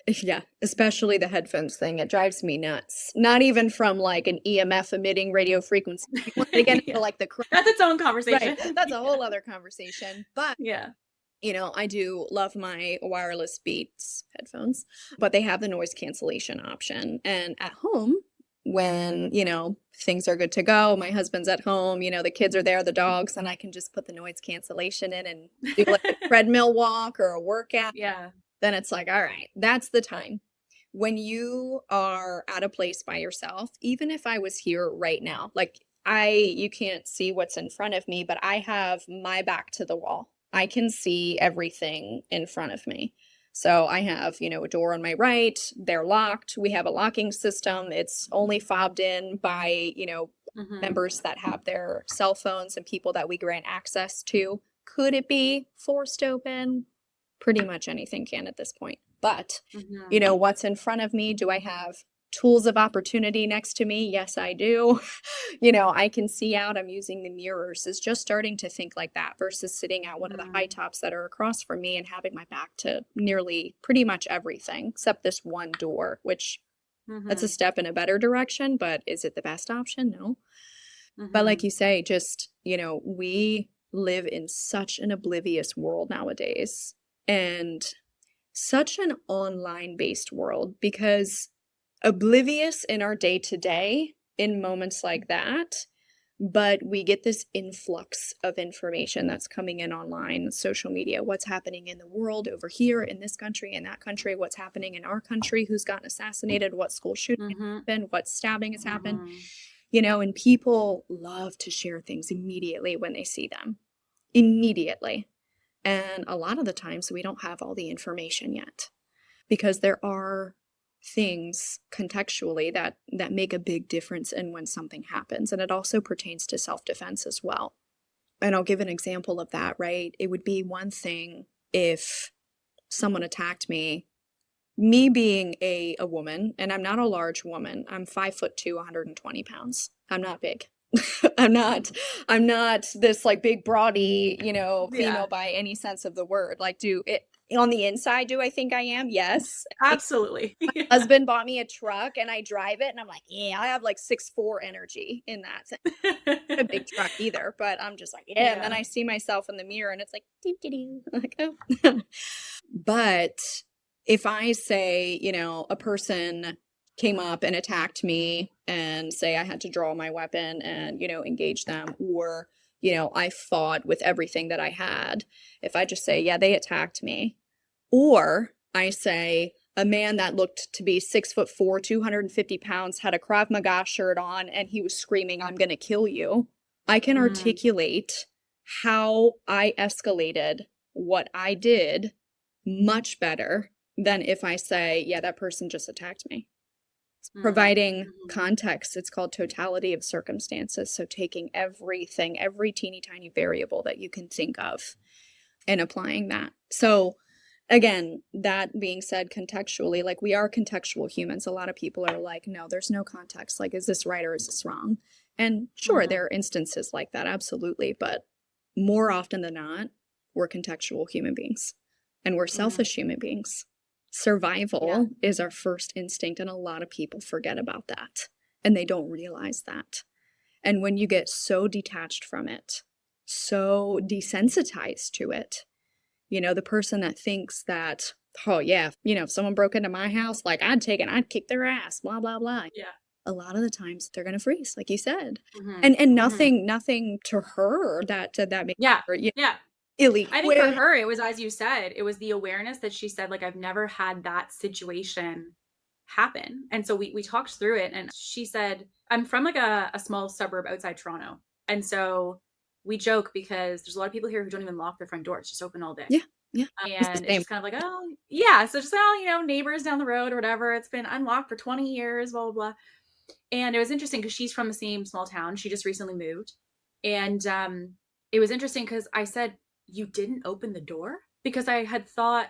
Yeah, especially the headphones thing. It drives me nuts. Not even from like an EMF emitting radio frequency. Once they get into like the That's its own conversation. Right. That's a whole other conversation. But yeah. you know, I do love my wireless Beats headphones, but they have the noise cancellation option. And at home, when, you know, things are good to go, my husband's at home, you know, the kids are there, the dogs, and I can just put the noise cancellation in and do like a treadmill walk or a workout. Yeah. Then it's like, all right, that's the time. When you are at a place by yourself, even if I was here right now, like you can't see what's in front of me, but I have my back to the wall. I can see everything in front of me. So I have, you know, a door on my right, they're locked. We have a locking system. It's only fobbed in by, you know, members that have their cell phones and people that we grant access to. Could it be forced open? Pretty much anything can at this point. But, you know, what's in front of me? Do I have tools of opportunity next to me? Yes, I do. You know, I can see out. I'm using the mirrors. Is just starting to think like that versus sitting at one of the high tops that are across from me and having my back to nearly pretty much everything except this one door, which that's a step in a better direction. But is it the best option? No. But like you say, just, you know, we live in such an oblivious world nowadays. And such an online based world, because oblivious in our day to day in moments like that, but we get this influx of information that's coming in online, social media, what's happening in the world over here, in this country, in that country, what's happening in our country, who's gotten assassinated, what school shooting happened, what stabbing has happened, you know, and people love to share things immediately when they see them. Immediately. And a lot of the times we don't have all the information yet because there are things contextually that make a big difference in when something happens. And it also pertains to self-defense as well. And I'll give an example of that, right? It would be one thing if someone attacked me being a woman, and I'm not a large woman. I'm 5'2", 120 pounds. I'm not big. I'm not this like big broady, you know, female by any sense of the word. Like, on the inside, do I think I am? Yes. Absolutely. My husband bought me a truck and I drive it and I'm like, yeah, I have like 6'4" energy in that sense. Not a big truck either, but I'm just like, yeah. And then I see myself in the mirror and it's like, doo-doo-doo. Like, oh. But if I say, you know, a person came up and attacked me and say I had to draw my weapon and, you know, engage them, or, you know, I fought with everything that I had. If I just say, yeah, they attacked me, or I say a man that looked to be 6'4", 250 pounds, had a Krav Maga shirt on and he was screaming, I'm going to kill you. I can articulate how I escalated what I did much better than if I say, yeah, that person just attacked me. Providing context. It's called totality of circumstances. So taking everything, every teeny tiny variable that you can think of and applying that. So again, that being said, contextually, like we are contextual humans. A lot of people are like, no, there's no context. Like, is this right or is this wrong? And sure, there are instances like that. Absolutely. But more often than not, we're contextual human beings and we're selfish human beings. Survival is our first instinct, and a lot of people forget about that, and they don't realize that. And when you get so detached from it, so desensitized to it, you know, the person that thinks that, oh yeah, you know, if someone broke into my house, like I'd kick their ass, blah, blah, blah. Yeah. A lot of the times they're going to freeze, like you said. And nothing to her that makes her, illegal. I think for her, it was, as you said, it was the awareness that she said, like, I've never had that situation happen. And so we talked through it, and she said, I'm from like a small suburb outside Toronto. And so we joke because there's a lot of people here who don't even lock their front door. It's just open all day. Yeah. Yeah. It's the And it's same. just kind of like, oh, yeah. So just, oh, you know, neighbors down the road or whatever. It's been unlocked for 20 years, blah, blah, blah. And it was interesting because she's from the same small town. She just recently moved. And it was interesting because I said, you didn't open the door? Because I had thought,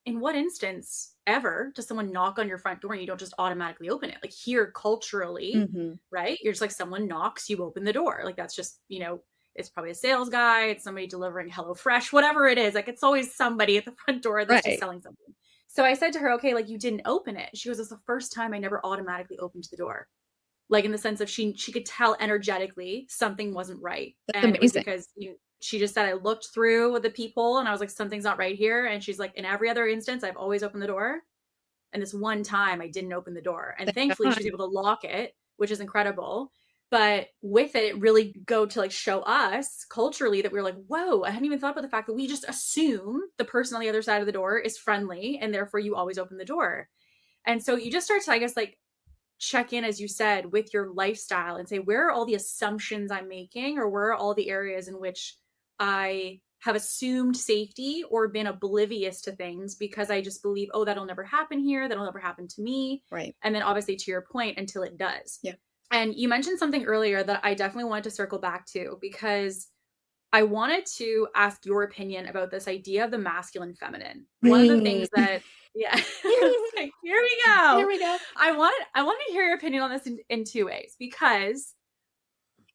in what instance ever does someone knock on your front door and you don't just automatically open it? Like here culturally, right? You're just like, someone knocks, you open the door. Like that's just, you know, it's probably a sales guy, it's somebody delivering HelloFresh, whatever it is. Like it's always somebody at the front door that's just selling something. So I said to her, okay, like you didn't open it. She goes, it's the first time I never automatically opened the door. Like in the sense of she could tell energetically something wasn't right. That's and amazing. It was because she just said, I looked through the people and I was like, something's not right here. And she's like, in every other instance, I've always opened the door. And this one time I didn't open the door. And thankfully she was able to lock it, which is incredible. But with it, it really go to like show us culturally that we were like, whoa, I hadn't even thought about the fact that we just assume the person on the other side of the door is friendly and therefore you always open the door. And so you just start to, I guess, like check in, as you said, with your lifestyle and say, where are all the assumptions I'm making, or where are all the areas in which I have assumed safety or been oblivious to things because I just believe, oh, that'll never happen here. That'll never happen to me. Right. And then obviously to your point, until it does. Yeah. And you mentioned something earlier that I definitely wanted to circle back to, because I wanted to ask your opinion about this idea of the masculine feminine. One of the things that, yeah, like, here we go. Here we go. I wanted to hear your opinion on this in two ways, because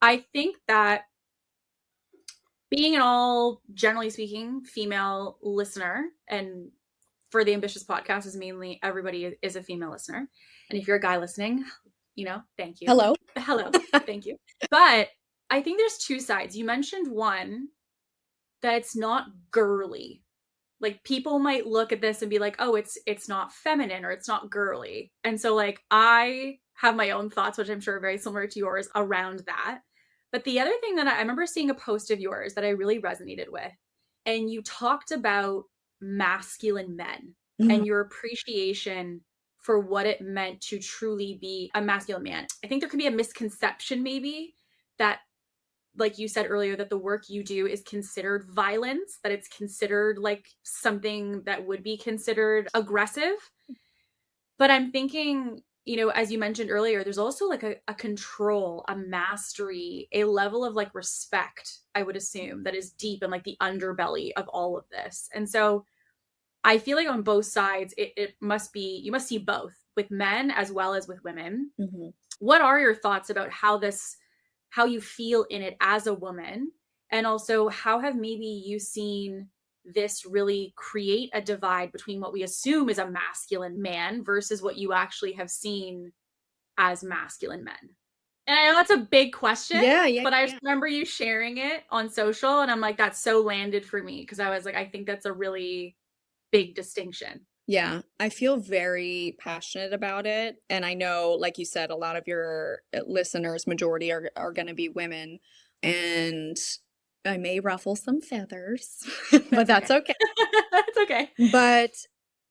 I think that being an all, generally speaking, female listener, and for the Ambitious podcast is mainly everybody is a female listener. And if you're a guy listening, you know, thank you. Hello. Thank you. But I think there's two sides. You mentioned one, that it's not girly. Like people might look at this and be like, oh, it's not feminine or it's not girly. And so like I have my own thoughts, which I'm sure are very similar to yours around that. But the other thing that I remember seeing a post of yours that I really resonated with, and you talked about masculine men and your appreciation for what it meant to truly be a masculine man. I think there can be a misconception maybe that, like you said earlier, that the work you do is considered violence, that it's considered like something that would be considered aggressive. But I'm thinking, you know, as you mentioned earlier, there's also like a control, a mastery, a level of like respect, I would assume, that is deep in like the underbelly of all of this. And so I feel like on both sides, it must be, you must see both with men as well as with women. What are your thoughts about how you feel in it as a woman? And also how have maybe you seen this really create a divide between what we assume is a masculine man versus what you actually have seen as masculine men? And I know that's a big question, but I just remember you sharing it on social and I'm like, that's so landed for me, because I was like, I think that's a really big distinction. Yeah, I feel very passionate about it. And I know, like you said, a lot of your listeners, majority are going to be women. And I may ruffle some feathers, but that's okay. That's okay. But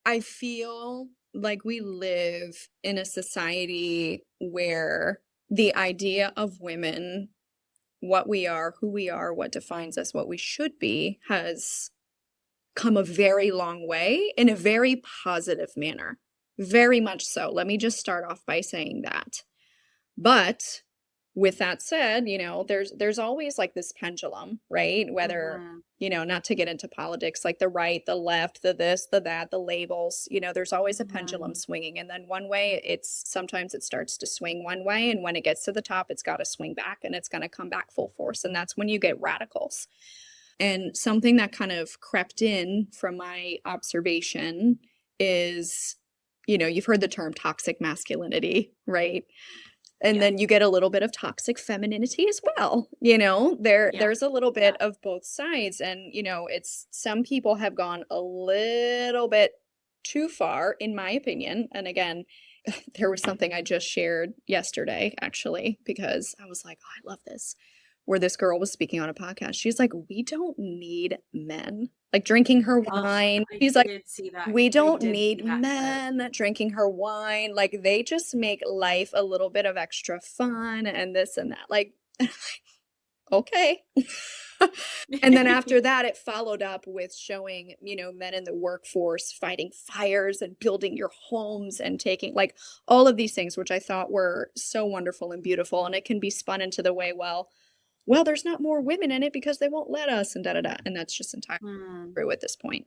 I feel like we live in a society where the idea of women, what we are, who we are, what defines us, what we should be, has come a very long way in a very positive manner. Very much so. Let me just start off by saying that. But with that said, you know, there's always like this pendulum, right? Whether, you know, not to get into politics, like the right, the left, the this, the that, the labels, you know, there's always a pendulum swinging. And then one way, sometimes it starts to swing one way. And when it gets to the top, it's got to swing back and it's going to come back full force. And that's when you get radicals. And something that kind of crept in from my observation is, you know, you've heard the term toxic masculinity, right? And then you get a little bit of toxic femininity as well. You know, there's a little bit of both sides. And, you know, some people have gone a little bit too far, in my opinion. And again, there was something I just shared yesterday, actually, because I was like, oh, I love this. Where this girl was speaking on a podcast. She's like, we don't need men. Like drinking her wine. She's like, we don't need men drinking her wine. Like they just make life a little bit of extra fun and this and that. Like, okay. And then after that, it followed up with showing, men in the workforce fighting fires and building your homes and taking like all of these things, which I thought were so wonderful and beautiful. And it can be spun into the way, well, there's not more women in it because they won't let us and da da da. And that's just entirely Mm. true at this point.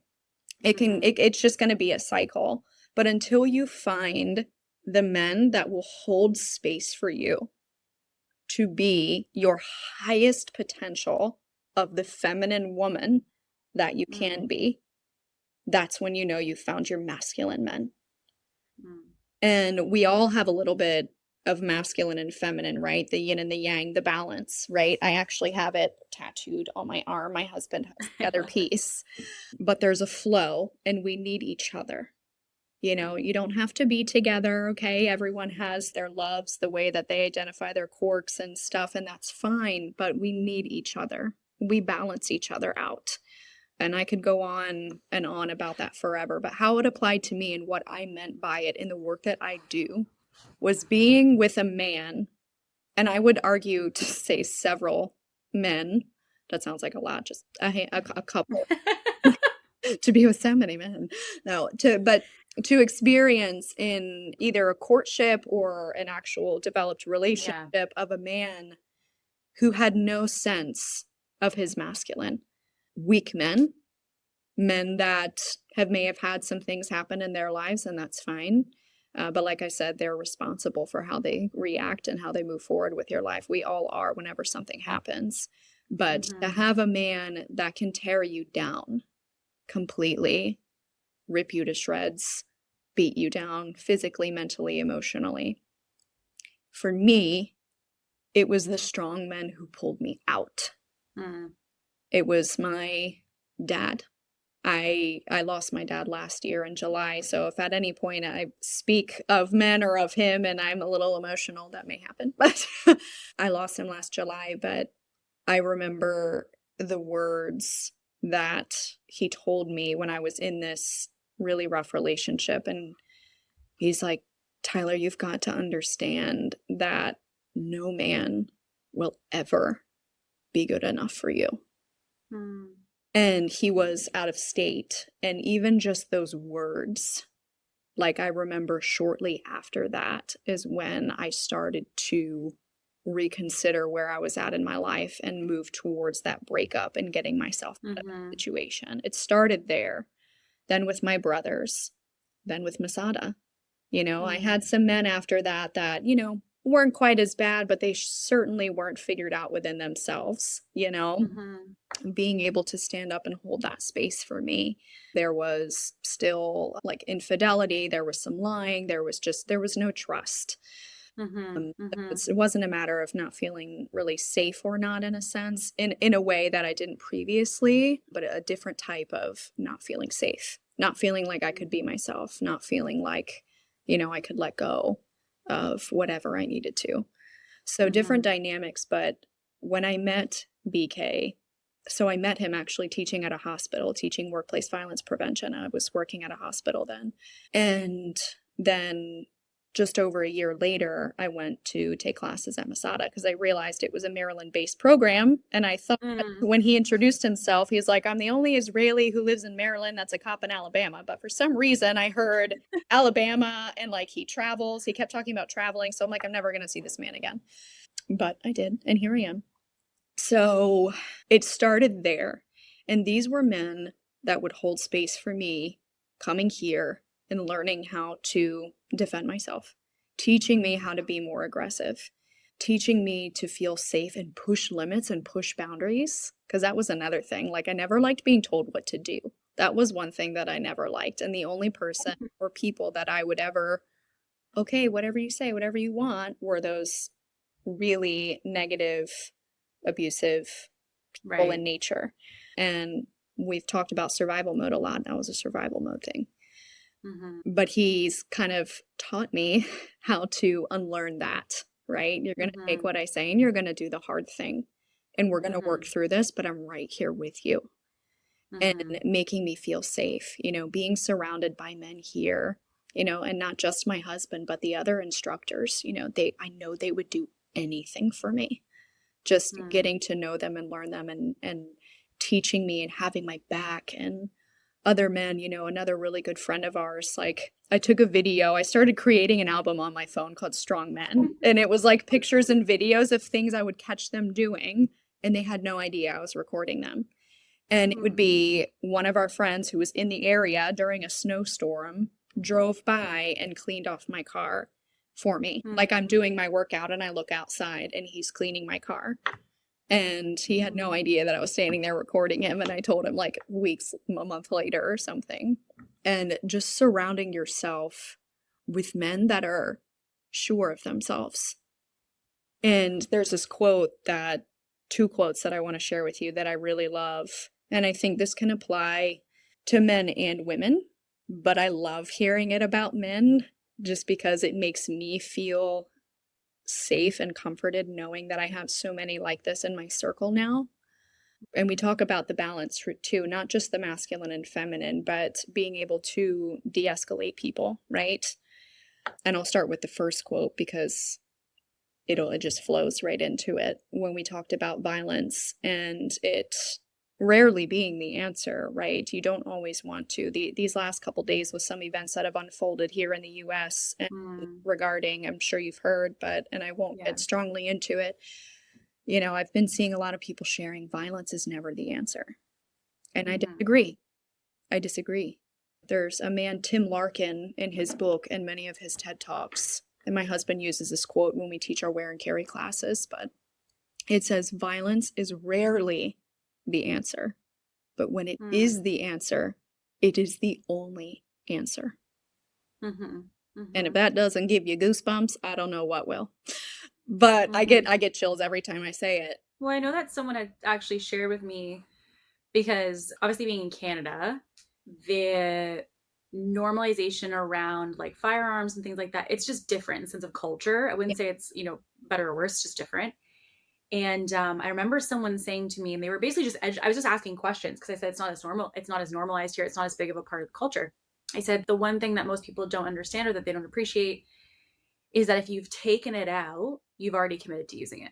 Mhm. It's just going to be a cycle. But until you find the men that will hold space for you to be your highest potential of the feminine woman that you can Mm. be, that's when you know you've found your masculine men. Mm. And we all have a little bit of masculine and feminine, right? The yin and the yang, the balance, right? I actually have it tattooed on my arm. My husband has the I other love it. piece, but there's a flow and we need each other. You don't have to be together, okay? Everyone has their loves, the way that they identify their quirks and stuff, and that's fine, but we need each other. We balance each other out. And I could go on and on about that forever, but how it applied to me and what I meant by it in the work that I do was being with a man, and I would argue to say several men. That sounds like a lot, just a couple. To be with so many men. No, but to experience in either a courtship or an actual developed Yeah. relationship of a man who had no sense of his masculine. Weak men, men that may have had some things happen in their lives, and that's fine. But like I said, they're responsible for how they react and how they move forward with your life. We all are whenever something happens. But to Mhm. have a man that can tear you down completely, rip you to shreds, beat you down physically, mentally, emotionally. For me, it was the strong men who pulled me out. Mm. It was my dad. I lost my dad last year in July, so if at any point I speak of men or of him and I'm a little emotional, that may happen. But I lost him last July, but I remember the words that he told me when I was in this really rough relationship. And he's like, Tyler, you've got to understand that no man will ever be good enough for you. Mm. And he was out of state. And even just those words, like I remember shortly after that is when I started to reconsider where I was at in my life and move towards that breakup and getting myself out of the Mhm. situation. It started there, then with my brothers, then with Masada. I Mm. had some men after that weren't quite as bad, but they certainly weren't figured out within themselves, Mhm. being able to stand up and hold that space for me. There was still like infidelity, there was some lying, there was no trust. Mhm. Mhm. It wasn't a matter of not feeling really safe or not in a sense, in a way that I didn't previously, but a different type of not feeling safe, not feeling like I could be myself, not feeling like, I could let go of whatever I needed to. So different Mhm. dynamics, but when I met BK, so I met him actually teaching at a hospital, teaching workplace violence prevention. I was working at a hospital then. And then just over a year later, I went to take classes at Masada because I realized it was a Maryland-based program. And I thought Mm. when he introduced himself, he's like, I'm the only Israeli who lives in Maryland that's a cop in Alabama. But for some reason, I heard Alabama and like he travels. He kept talking about traveling. So I'm like, I'm never going to see this man again. But I did. And here I am. So it started there. And these were men that would hold space for me coming here and learning how to defend myself, teaching me how to be more aggressive, teaching me to feel safe and push limits and push boundaries. Because that was another thing. Like, I never liked being told what to do. That was one thing that I never liked. And the only person or people that I would ever, okay, whatever you say, whatever you want, were those really negative, abusive people Right. in nature. And we've talked about survival mode a lot. That was a survival mode thing. Mhm. But he's kind of taught me how to unlearn that, right? You're going to take Mhm. what I say and you're going to do the hard thing. And we're going to work Mhm. through this, but I'm right here with you. And Mhm. making me feel safe, being surrounded by men here, and not just my husband, but the other instructors, I know they would do anything for me just getting to know them and learn them and teaching me and having my back. And other men, you know, another really good friend of ours, like I took a video, I started creating an album on my phone called Strong Men. And it was like pictures and videos of things I would catch them doing. And they had no idea I was recording them. And it would be one of our friends who was in the area during a snowstorm, drove by and cleaned off my car for me. Like I'm doing my workout and I look outside and he's cleaning my car. And he had no idea that I was standing there recording him. And I told him like weeks, a month later or something. And just surrounding yourself with men that are sure of themselves. And there's this quote that, two quotes that I want to share with you that I really love. And I think this can apply to men and women. But I love hearing it about men just because it makes me feel safe and comforted knowing that I have so many like this in my circle now. And we talk about the balance too, not just the masculine and feminine, but being able to de-escalate people, right? And I'll start with the first quote because it just flows right into it. When we talked about violence and it rarely being the answer, right? You don't always want to. These last couple days with some events that have unfolded here in the US and regarding, I'm sure you've heard, and I won't get strongly into it. You know, I've been seeing a lot of people sharing violence is never the answer. And I disagree. I disagree. There's a man, Tim Larkin, in his book and many of his TED Talks, and my husband uses this quote when we teach our wear and carry classes, but it says, violence is rarely the answer, but when it is the answer, it is the only answer. And if that doesn't give you goosebumps, I don't know what will. But I get chills every time I say it. Well, I know that someone had actually shared with me, because obviously being in Canada, the normalization around like firearms and things like that, it's just different in the sense of culture. I wouldn't say it's, you know, better or worse, just different. And I remember someone saying to me, and they were basically just, I was just asking questions because I said, it's not as normal. It's not as normalized here. It's not as big of a part of the culture. I said, the one thing that most people don't understand or that they don't appreciate is that if you've taken it out, you've already committed to using it,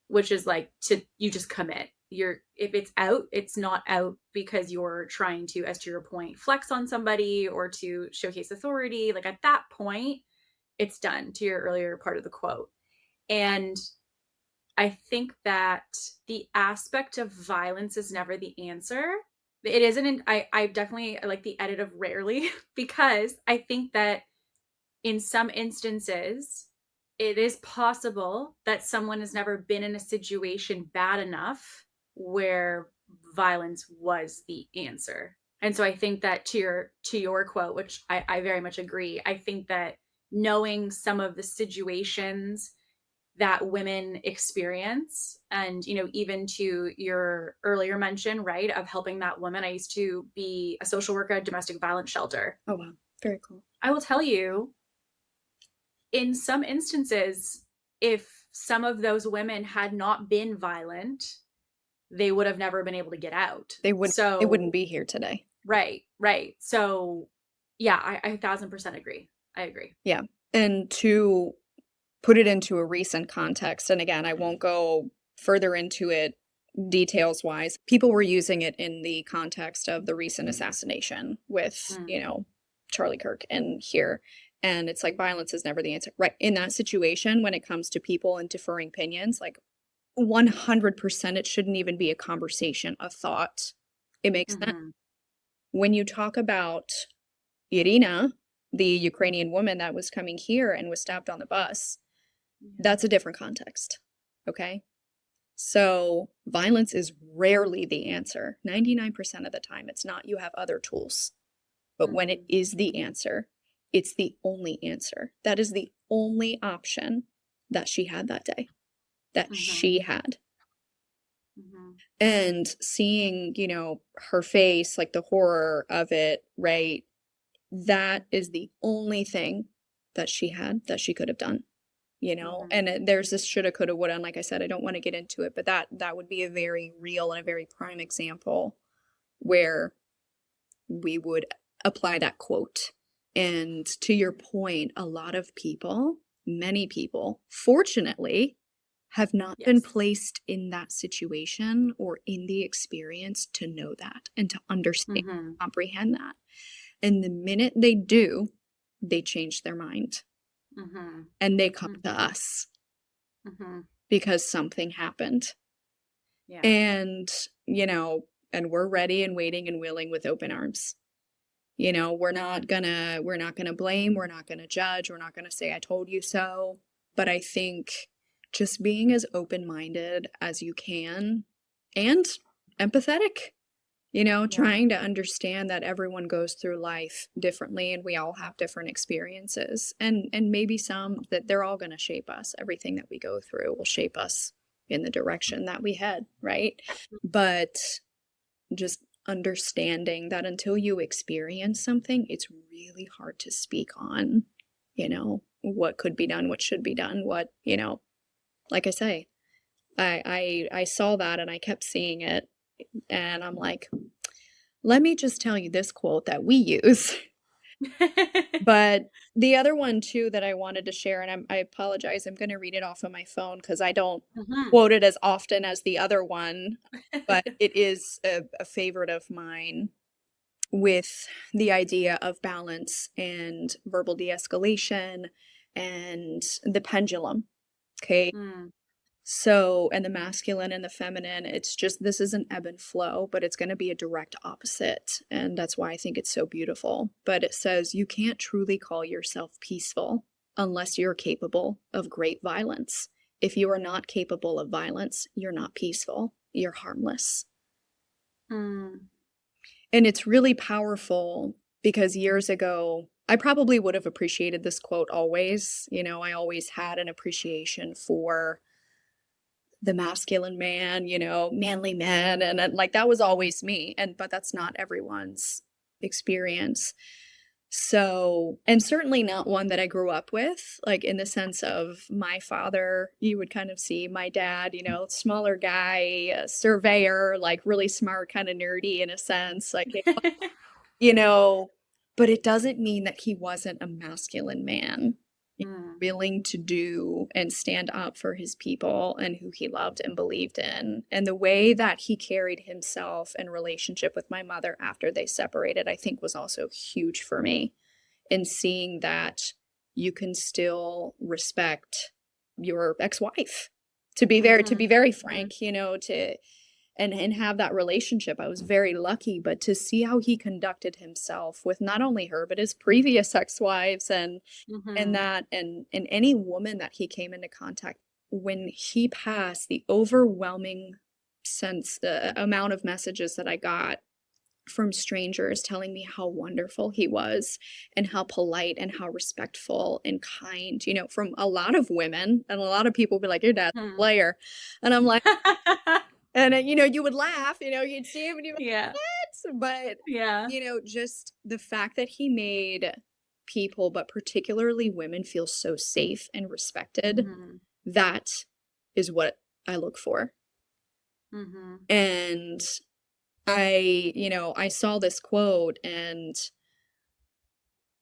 which is like you just commit. If it's out, it's not out because you're trying to, as to your point, flex on somebody or to showcase authority. Like at that point, it's done, to your earlier part of the quote. And I think that the aspect of violence is never the answer. It isn't. I definitely like the edit of rarely, because I think that in some instances, it is possible that someone has never been in a situation bad enough where violence was the answer. And so I think that to your quote, which I very much agree, I think that knowing some of the situations that women experience, and, you know, even to your earlier mention, right, of helping that woman. I used to be a social worker at a domestic violence shelter. Oh, wow. Very cool. I will tell you, in some instances, if some of those women had not been violent, they would have never been able to get out. They wouldn't be here today. Right. So yeah, I 1000% agree. I agree. Yeah. And to put it into a recent context, and again, I won't go further into it details wise, people were using it in the context of the recent assassination with, you know, Charlie Kirk and here. And it's like violence is never the answer. Right. In that situation, when it comes to people and differing opinions, like 100%, it shouldn't even be a conversation, a thought. It makes sense. When you talk about Irina, the Ukrainian woman that was coming here and was stabbed on the bus, that's a different context. Okay. So violence is rarely the answer. 99% of the time, it's not. You have other tools. But when it is the answer, it's the only answer. That is the only option that she had that day, that she had. And seeing, you know, her face, like the horror of it, right? That is the only thing that she had that she could have done, you know? And there's this shoulda, coulda, woulda. And like I said, I don't want to get into it, but that would be a very real and a very prime example where we would apply that quote. And to your point, a lot of people, many people, fortunately, have not been Yes. placed in that situation or in the experience to know that and to understand, comprehend that. And the minute they do, they change their mind and they come to us because something happened. Yeah. And, you know, and we're ready and waiting and willing with open arms. You know, we're not gonna blame, we're not gonna judge, we're not gonna say, I told you so. But I think just being as open-minded as you can and empathetic, you know, trying to understand that everyone goes through life differently and we all have different experiences. And maybe some that they're all gonna shape us. Everything that we go through will shape us in the direction that we head, right? But just understanding that until you experience something, it's really hard to speak on, you know, what could be done, what should be done, what, you know, like I say, I saw that and I kept seeing it and I'm like, let me just tell you this quote that we use. But the other one too that I wanted to share, and I apologize, I'm going to read it off of my phone because I don't quote it as often as the other one, but it is a favorite of mine with the idea of balance and verbal de-escalation and the pendulum. Okay. So, and the masculine and the feminine, it's just, this is an ebb and flow, but it's going to be a direct opposite. And that's why I think it's so beautiful. But it says, you can't truly call yourself peaceful unless you're capable of great violence. If you are not capable of violence, you're not peaceful. You're harmless. And it's really powerful because years ago, I probably would have appreciated this quote always. You know, I always had an appreciation for the masculine man, you know, manly men. And like, that was always me. But that's not everyone's experience. So, and certainly not one that I grew up with, like in the sense of my father, you would kind of see my dad, you know, smaller guy, surveyor, like really smart, kind of nerdy in a sense, like, you know, but it doesn't mean that he wasn't a masculine man. Willing to do and stand up for his people and who he loved and believed in. And the way that he carried himself in relationship with my mother after they separated, I think was also huge for me in seeing that you can still respect your ex-wife. To be very frank, you know, and have that relationship. I was very lucky, but to see how he conducted himself with not only her, but his previous ex-wives and any woman that he came into contact, when he passed, the overwhelming sense, the amount of messages that I got from strangers telling me how wonderful he was and how polite and how respectful and kind, you know, from a lot of women. And a lot of people be like, your dad's a player. And I'm like, and, you know, you would laugh, you know, you'd see him and you'd be like, what? But, you know, just the fact that he made people, but particularly women, feel so safe and respected, that is what I look for. And I saw this quote, and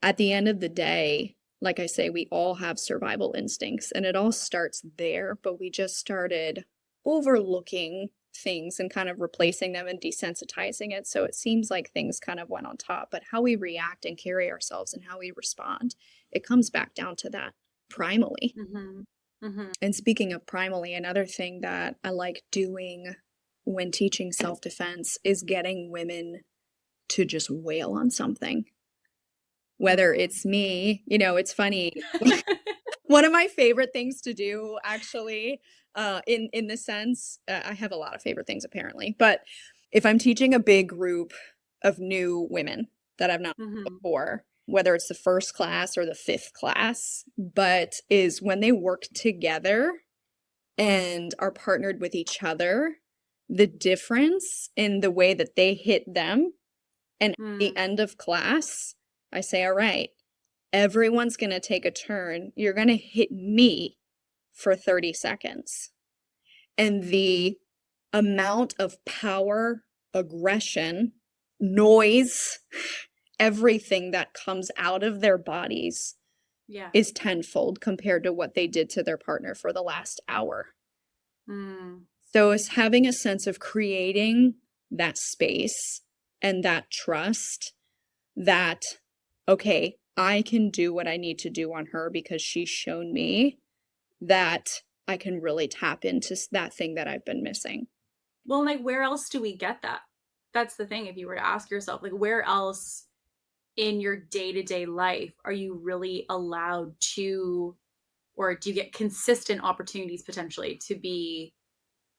at the end of the day, like I say, we all have survival instincts and it all starts there, but we just started overlooking things and kind of replacing them and desensitizing it. So it seems like things kind of went on top, but how we react and carry ourselves and how we respond, it comes back down to that primally. And speaking of primally, another thing that I like doing when teaching self-defense is getting women to just wail on something. Whether it's me, you know, it's funny. One of my favorite things to do, actually, in the sense, I have a lot of favorite things apparently, but if I'm teaching a big group of new women that I've not met before, whether it's the first class or the fifth class, but is when they work together and are partnered with each other, the difference in the way that they hit them, and at the end of class, I say, all right, everyone's going to take a turn. You're going to hit me for 30 seconds. And the amount of power, aggression, noise, everything that comes out of their bodies is tenfold compared to what they did to their partner for the last hour. Mm. So it's having a sense of creating that space and that trust that, okay, I can do what I need to do on her because she's shown me that I can really tap into that thing that I've been missing. Well, like, where else do we get that? That's the thing. If you were to ask yourself, like, where else in your day-to-day life are you really allowed to, or do you get consistent opportunities potentially to be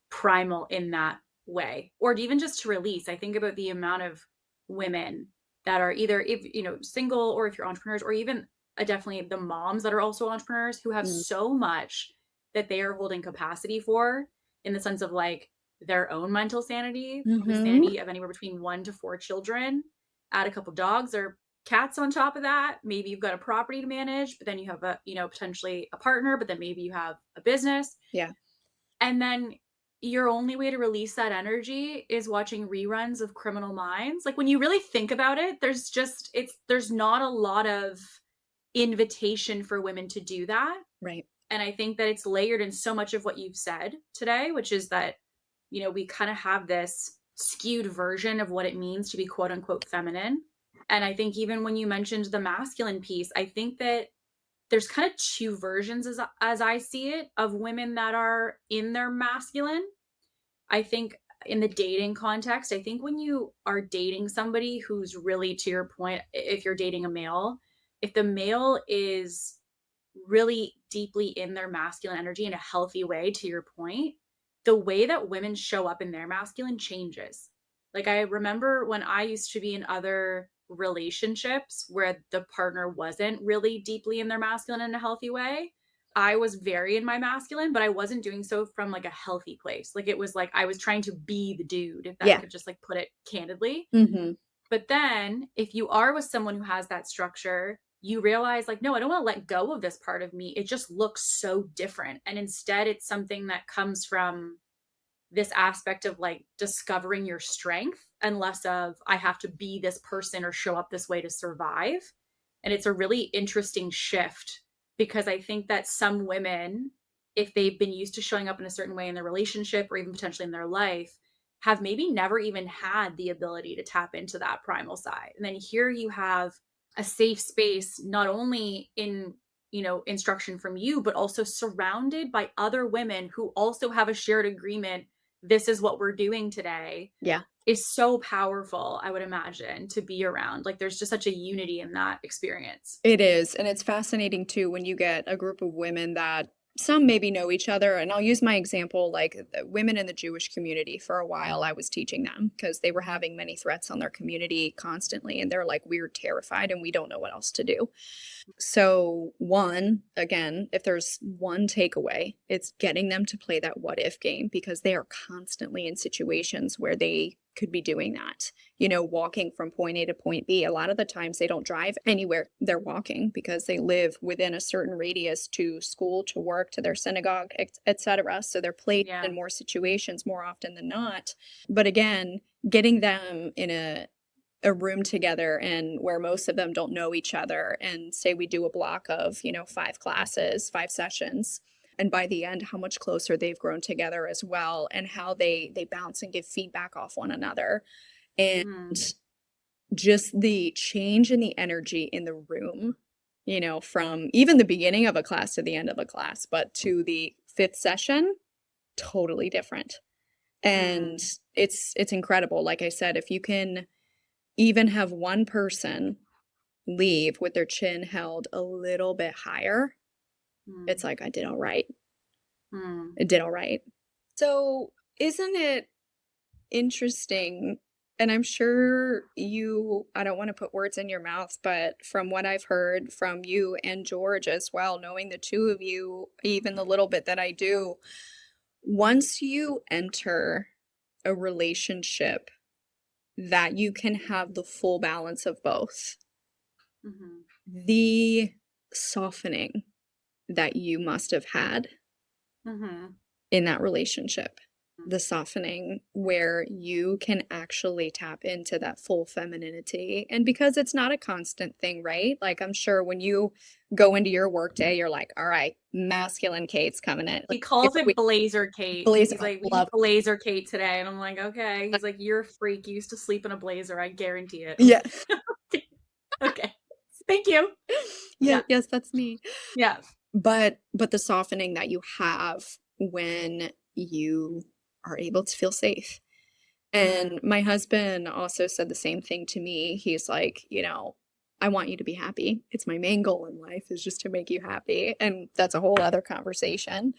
primal in that way? Or even just to release. I think about the amount of women that are either, if single, or if you're entrepreneurs, or even definitely the moms that are also entrepreneurs who have Mm. so much that they are holding capacity for, in the sense of like their own mental sanity, the Mm-hmm. sanity of anywhere between 1 to 4 children, add a couple dogs or cats on top of that. Maybe you've got a property to manage, but then you have potentially a partner, but then maybe you have a business. Yeah. And then your only way to release that energy is watching reruns of Criminal Minds. Like, when you really think about it, there's not a lot of invitation for women to do that. Right. And I think that it's layered in so much of what you've said today, which is that, we kind of have this skewed version of what it means to be quote unquote feminine. And I think even when you mentioned the masculine piece, I think that there's kind of two versions, as I see it, of women that are in their masculine. I think in the dating context, I think when you are dating somebody who's really, to your point, if you're dating a male, if the male is really deeply in their masculine energy in a healthy way, to your point, the way that women show up in their masculine changes. Like, I remember when I used to be in other relationships where the partner wasn't really deeply in their masculine in a healthy way. I was very in my masculine, but I wasn't doing so from like a healthy place. Like, it was like I was trying to be the dude, if I Yeah. could just like put it candidly. Mm-hmm. But then if you are with someone who has that structure, you realize like, no, I don't want to let go of this part of me. It just looks so different. And instead, it's something that comes from this aspect of like discovering your strength, and less of I have to be this person or show up this way to survive. And it's a really interesting shift, because I think that some women, if they've been used to showing up in a certain way in their relationship or even potentially in their life, have maybe never even had the ability to tap into that primal side. And then here you have a safe space, not only in instruction from you, but also surrounded by other women who also have a shared agreement. This is what we're doing today. Yeah. Is so powerful, I would imagine, to be around. Like, there's just such a unity in that experience. It is. And it's fascinating too when you get a group of women that some maybe know each other. And I'll use my example, like the women in the Jewish community. For a while, I was teaching them because they were having many threats on their community constantly. And they're like, we're terrified and we don't know what else to do. So, one, again, if there's one takeaway, it's getting them to play that what if game, because they are constantly in situations where they could be doing that, walking from point A to point B. A lot of the times they don't drive anywhere. They're walking because they live within a certain radius to school, to work, to their synagogue, etc. So they're placed Yeah. in more situations more often than not. But again, getting them in a room together and where most of them don't know each other, and say we do a block of 5 classes, 5 sessions, and by the end how much closer they've grown together as well, and how they bounce and give feedback off one another, and just the change in the energy in the room, from even the beginning of a class to the end of a class, but to the 5th session, totally different. And it's incredible. Like I said, if you can even have one person leave with their chin held a little bit higher, it's like, I did all right. I did all right. So, isn't it interesting? And I'm sure I don't want to put words in your mouth, but from what I've heard from you and George as well, knowing the two of you, even the little bit that I do, once you enter a relationship, that you can have the full balance of both. The softening that you must have had in that relationship. the softening where you can actually tap into that full femininity. And because it's not a constant thing, right? Like, I'm sure when you go into your workday, you're like, all right, masculine Kate's coming in. He Like, calls it Blazer Kate. Blazer, He's like, we love Blazer Kate today. And I'm like, okay. He's like, you're a freak. You used to sleep in a blazer. I guarantee it. yeah. Okay. Thank you. Yeah. Yes, that's me. Yeah. But the softening that you have when you are able to feel safe. And my husband also said the same thing to me. He's like, I want you to be happy. It's my main goal in life is just to make you happy. And that's a whole other conversation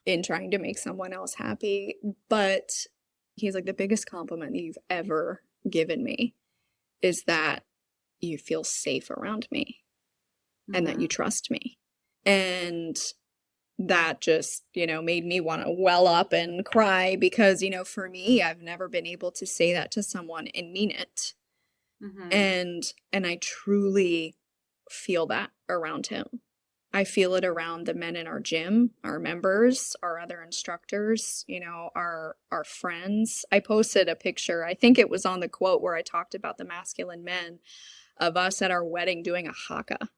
in trying to make someone else happy. But he's like, the biggest compliment that you've ever given me is that you feel safe around me and that you trust me. And that just, made me want to well up and cry because, for me, I've never been able to say that to someone and mean it. And I truly feel that around him. I feel it around the men in our gym, our members, our other instructors, our friends. I posted a picture, I think it was on the quote where I talked about the masculine men, of us at our wedding doing a haka,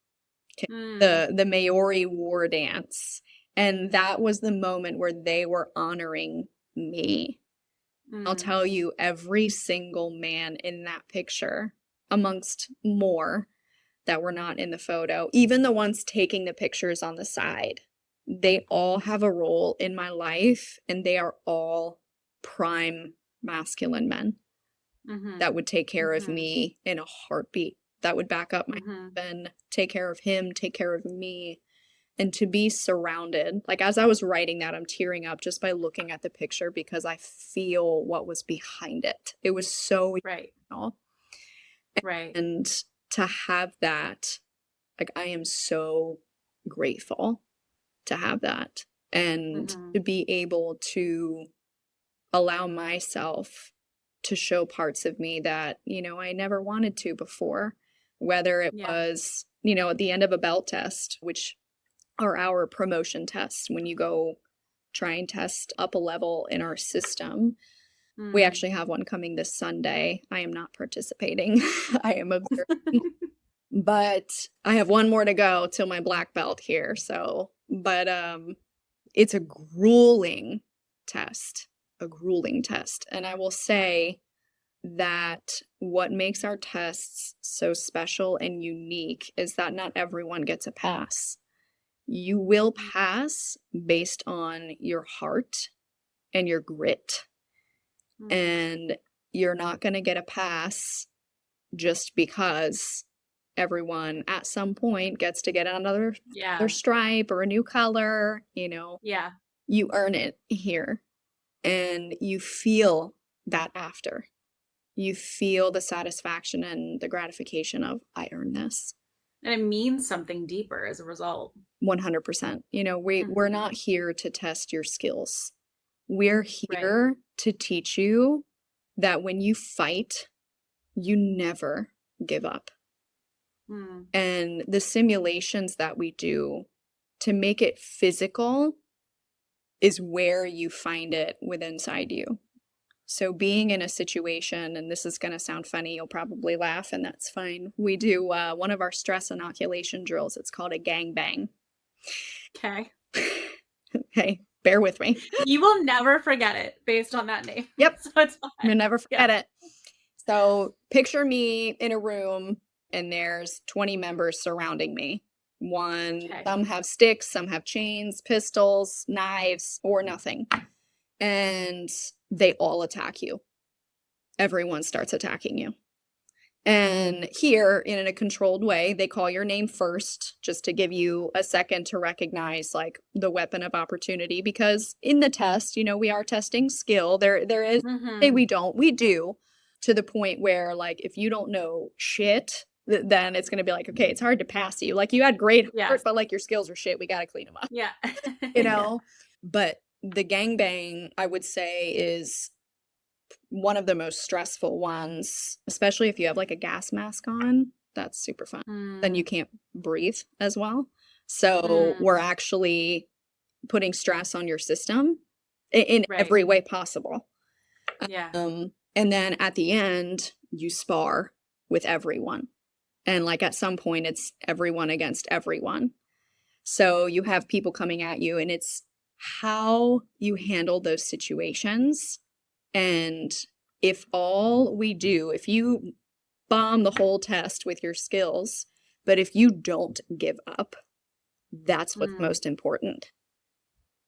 the Maori war dance. And that was the moment where they were honoring me. I'll tell you, every single man in that picture, amongst more that were not in the photo, even the ones taking the pictures on the side, they all have a role in my life, and they are all prime masculine men that would take care of me in a heartbeat, that would back up my husband, take care of him, take care of me. And to be surrounded, like as I was writing that, I'm tearing up just by looking at the picture because I feel what was behind it. It was so emotional. Right. And to have that, like, I am so grateful to have that and to be able to allow myself to show parts of me that, I never wanted to before, whether it was, at the end of a belt test, which are our promotion tests when you go try and test up a level in our system. We actually have one coming this Sunday. I am not participating. I am observing. But I have one more to go till my black belt here. So, but it's a grueling test. And I will say that what makes our tests so special and unique is that not everyone gets a pass. You will pass based on your heart and your grit. And you're not going to get a pass just because everyone at some point gets to get another stripe or a new color, You earn it here. And you feel that after. You feel the satisfaction and the gratification of, I earned this. And it means something deeper as a result. 100%. We're not here to test your skills. We're here to teach you that when you fight, you never give up. And the simulations that we do to make it physical is where you find it within inside you. So being in a situation, and this is going to sound funny, you'll probably laugh, and that's fine. We do one of our stress inoculation drills. It's called a gangbang. Okay. Okay, bear with me. You will never forget it based on that name. Yep. So it's fine. You'll never forget it. So picture me in a room, and there's 20 members surrounding me. Some have sticks, some have chains, pistols, knives, or nothing. And they all attack you. Everyone starts attacking you. And here, in a controlled way, they call your name first, just to give you a second to recognize, like, the weapon of opportunity. Because in the test, we are testing skill. There is, say we don't, we do, to the point where, like, if you don't know shit, then it's going to be like, okay, it's hard to pass you. Like, you had great heart, but, like, your skills are shit. We got to clean them up. Yeah. But the gangbang, I would say, is one of the most stressful ones, especially if you have like a gas mask on. That's super fun. Then you can't breathe as well. So we're actually putting stress on your system in Right. every way possible. Yeah. And then at the end, you spar with everyone. And like at some point, it's everyone against everyone. So you have people coming at you, and it's how you handle those situations. And if you bomb the whole test with your skills, but if you don't give up, that's what's most important,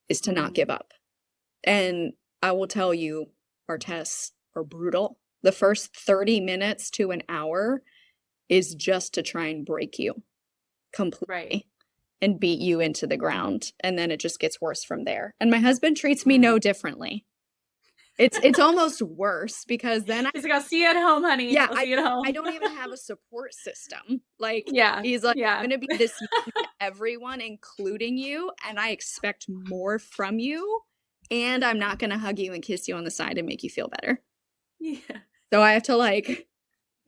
is to not give up. And I will tell you, our tests are brutal. The first 30 minutes to an hour is just to try and break you completely and beat you into the ground. And then it just gets worse from there. And my husband treats me no differently. It's almost worse, because then He's like, I'll see you at home, honey. Yeah, I'll see you at home. I don't even have a support system. Like, Yeah. he's like, Yeah. I'm going to be this mean to everyone, including you, and I expect more from you, and I'm not going to hug you and kiss you on the side and make you feel better. Yeah. So I have to, like,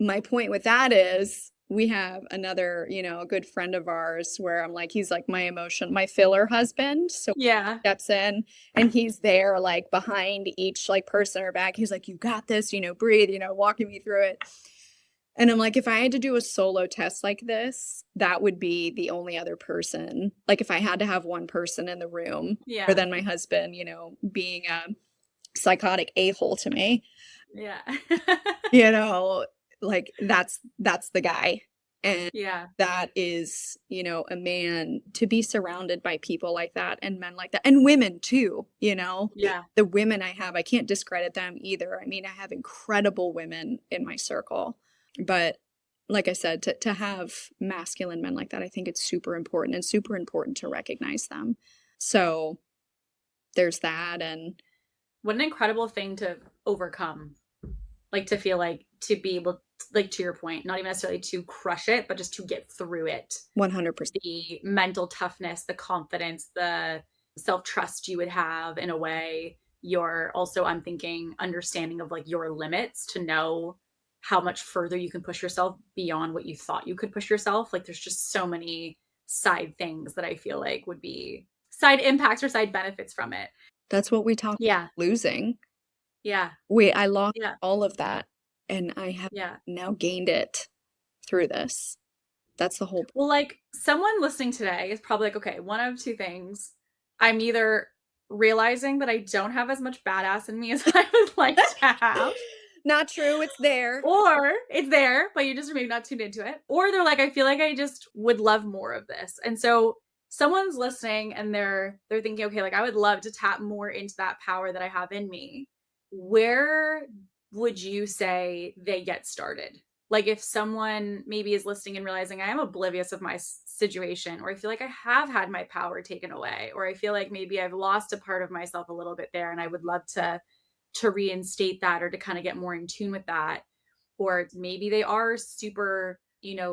my point with that is, we have another, a good friend of ours where I'm like, he's like my filler husband. So Yeah. steps in, and he's there like behind each like person or back. He's like, you got this, breathe, walking me through it. And I'm like, if I had to do a solo test like this, that would be the only other person. Like, if I had to have one person in the room, Yeah. other than my husband, being a psychotic a-hole to me, Yeah. like that's the guy. And Yeah. that is, a man, to be surrounded by people like that, and men like that, and women too, Yeah. the women I have, I can't discredit them either. I mean, I have incredible women in my circle, but like I said, to have masculine men like that, I think it's super important, and super important to recognize them. So there's that. And what an incredible thing to overcome. Like, to feel like, to be able, like, to your point, not even necessarily to crush it, but just to get through it. 100%. The mental toughness, the confidence, the self-trust you would have, in a way. You're also, I'm thinking, understanding of like your limits, to know how much further you can push yourself beyond what you thought you could push yourself. Like, there's just so many side things that I feel like would be side impacts or side benefits from it. That's what we talk about losing. Yeah. I lost all of that, and I have now gained it through this. That's the whole point. Well, like, someone listening today is probably like, okay, one of two things. I'm either realizing that I don't have as much badass in me as I would like to have. Not true. It's there. Or it's there, but you just maybe not tuned into it. Or they're like, I feel like I just would love more of this. And so someone's listening, and they're thinking, okay, like, I would love to tap more into that power that I have in me. Where would you say they get started? Like, if someone maybe is listening and realizing I am oblivious of my situation, or I feel like I have had my power taken away, or I feel like maybe I've lost a part of myself a little bit there, and I would love to reinstate that, or to kind of get more in tune with that. Or maybe they are super,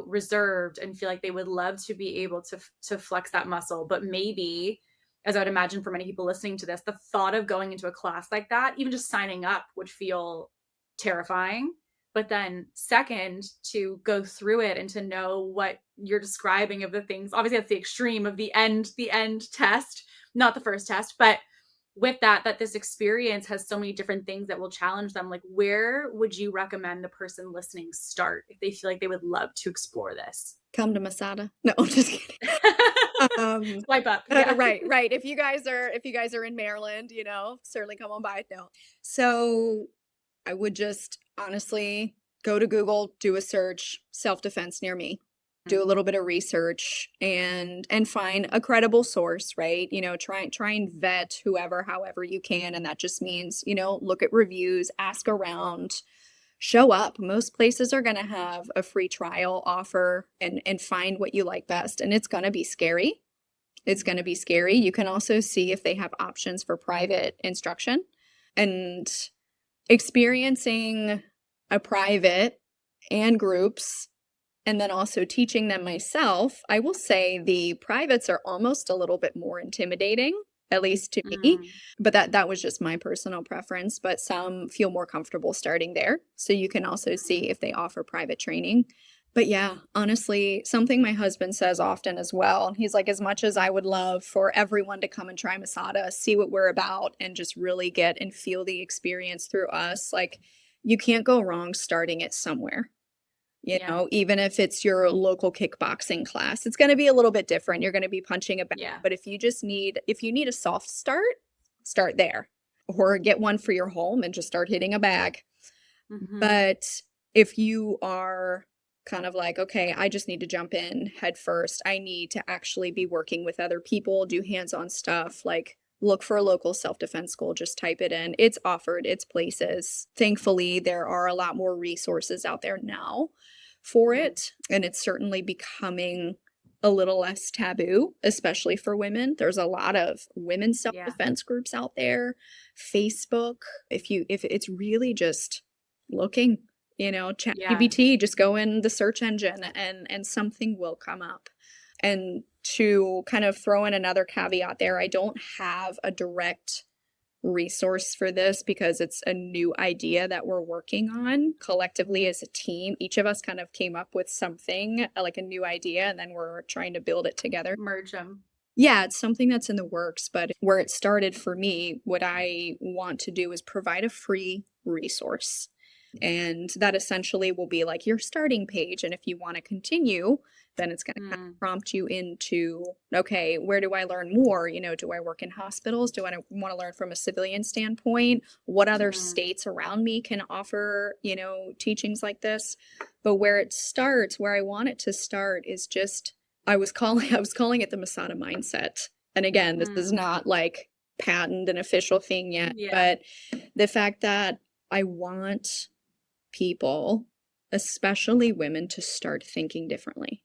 reserved, and feel like they would love to be able to flex that muscle. But maybe, as I would imagine for many people listening to this, the thought of going into a class like that, even just signing up, would feel terrifying. But then second, to go through it and to know what you're describing of the things, obviously that's the extreme of the end test, not the first test, but with that this experience has so many different things that will challenge them. Like, where would you recommend the person listening start if they feel like they would love to explore this? Come to Masada. No, I'm just kidding. Swipe up. Right. If you guys are in Maryland, certainly come on by. No. So I would just honestly go to Google, do a search, self-defense near me. Do a little bit of research and find a credible source, right? Try and vet however you can. And that just means, look at reviews, ask around, show up. Most places are going to have a free trial offer, and find what you like best. And it's going to be scary. You can also see if they have options for private instruction, and experiencing a private and groups, and then also teaching them myself. I will say the privates are almost a little bit more intimidating, at least to me, but that was just my personal preference. But some feel more comfortable starting there. So you can also see if they offer private training. But yeah, honestly, something my husband says often as well. And he's like, as much as I would love for everyone to come and try Masada, see what we're about, and just really get and feel the experience through us, like, you can't go wrong starting it somewhere. You Yeah. know, even if it's your local kickboxing class, it's going to be a little bit different. You're going to be punching a bag. Yeah. But if you need a soft start there, or get one for your home and just start hitting a bag. But if you are kind of like, okay, I just need to jump in head first, I need to actually be working with other people, do hands-on stuff, like, look for a local self-defense school, just type it in. It's offered, it's places. Thankfully, there are a lot more resources out there now for it, and it's certainly becoming a little less taboo, especially for women. There's a lot of women's self-defense groups out there. Facebook, if it's really just looking, ChatGPT, just go in the search engine and something will come up. And to kind of throw in another caveat there, I don't have a direct resource for this because it's a new idea that we're working on collectively as a team. Each of us kind of came up with something, like a new idea, and then we're trying to build it together. Merge them. Yeah, it's something that's in the works, but where it started for me, what I want to do is provide a free resource. And that essentially will be like your starting page. And if you want to continue, then it's going to kind of prompt you into, okay, where do I learn more? Do I work in hospitals? Do I want to learn from a civilian standpoint? What other states around me can offer, teachings like this? But where I want it to start is just, I was calling it the Masada mindset. And again, this is not like patent and official thing yet, but the fact that I want people, especially women, to start thinking differently.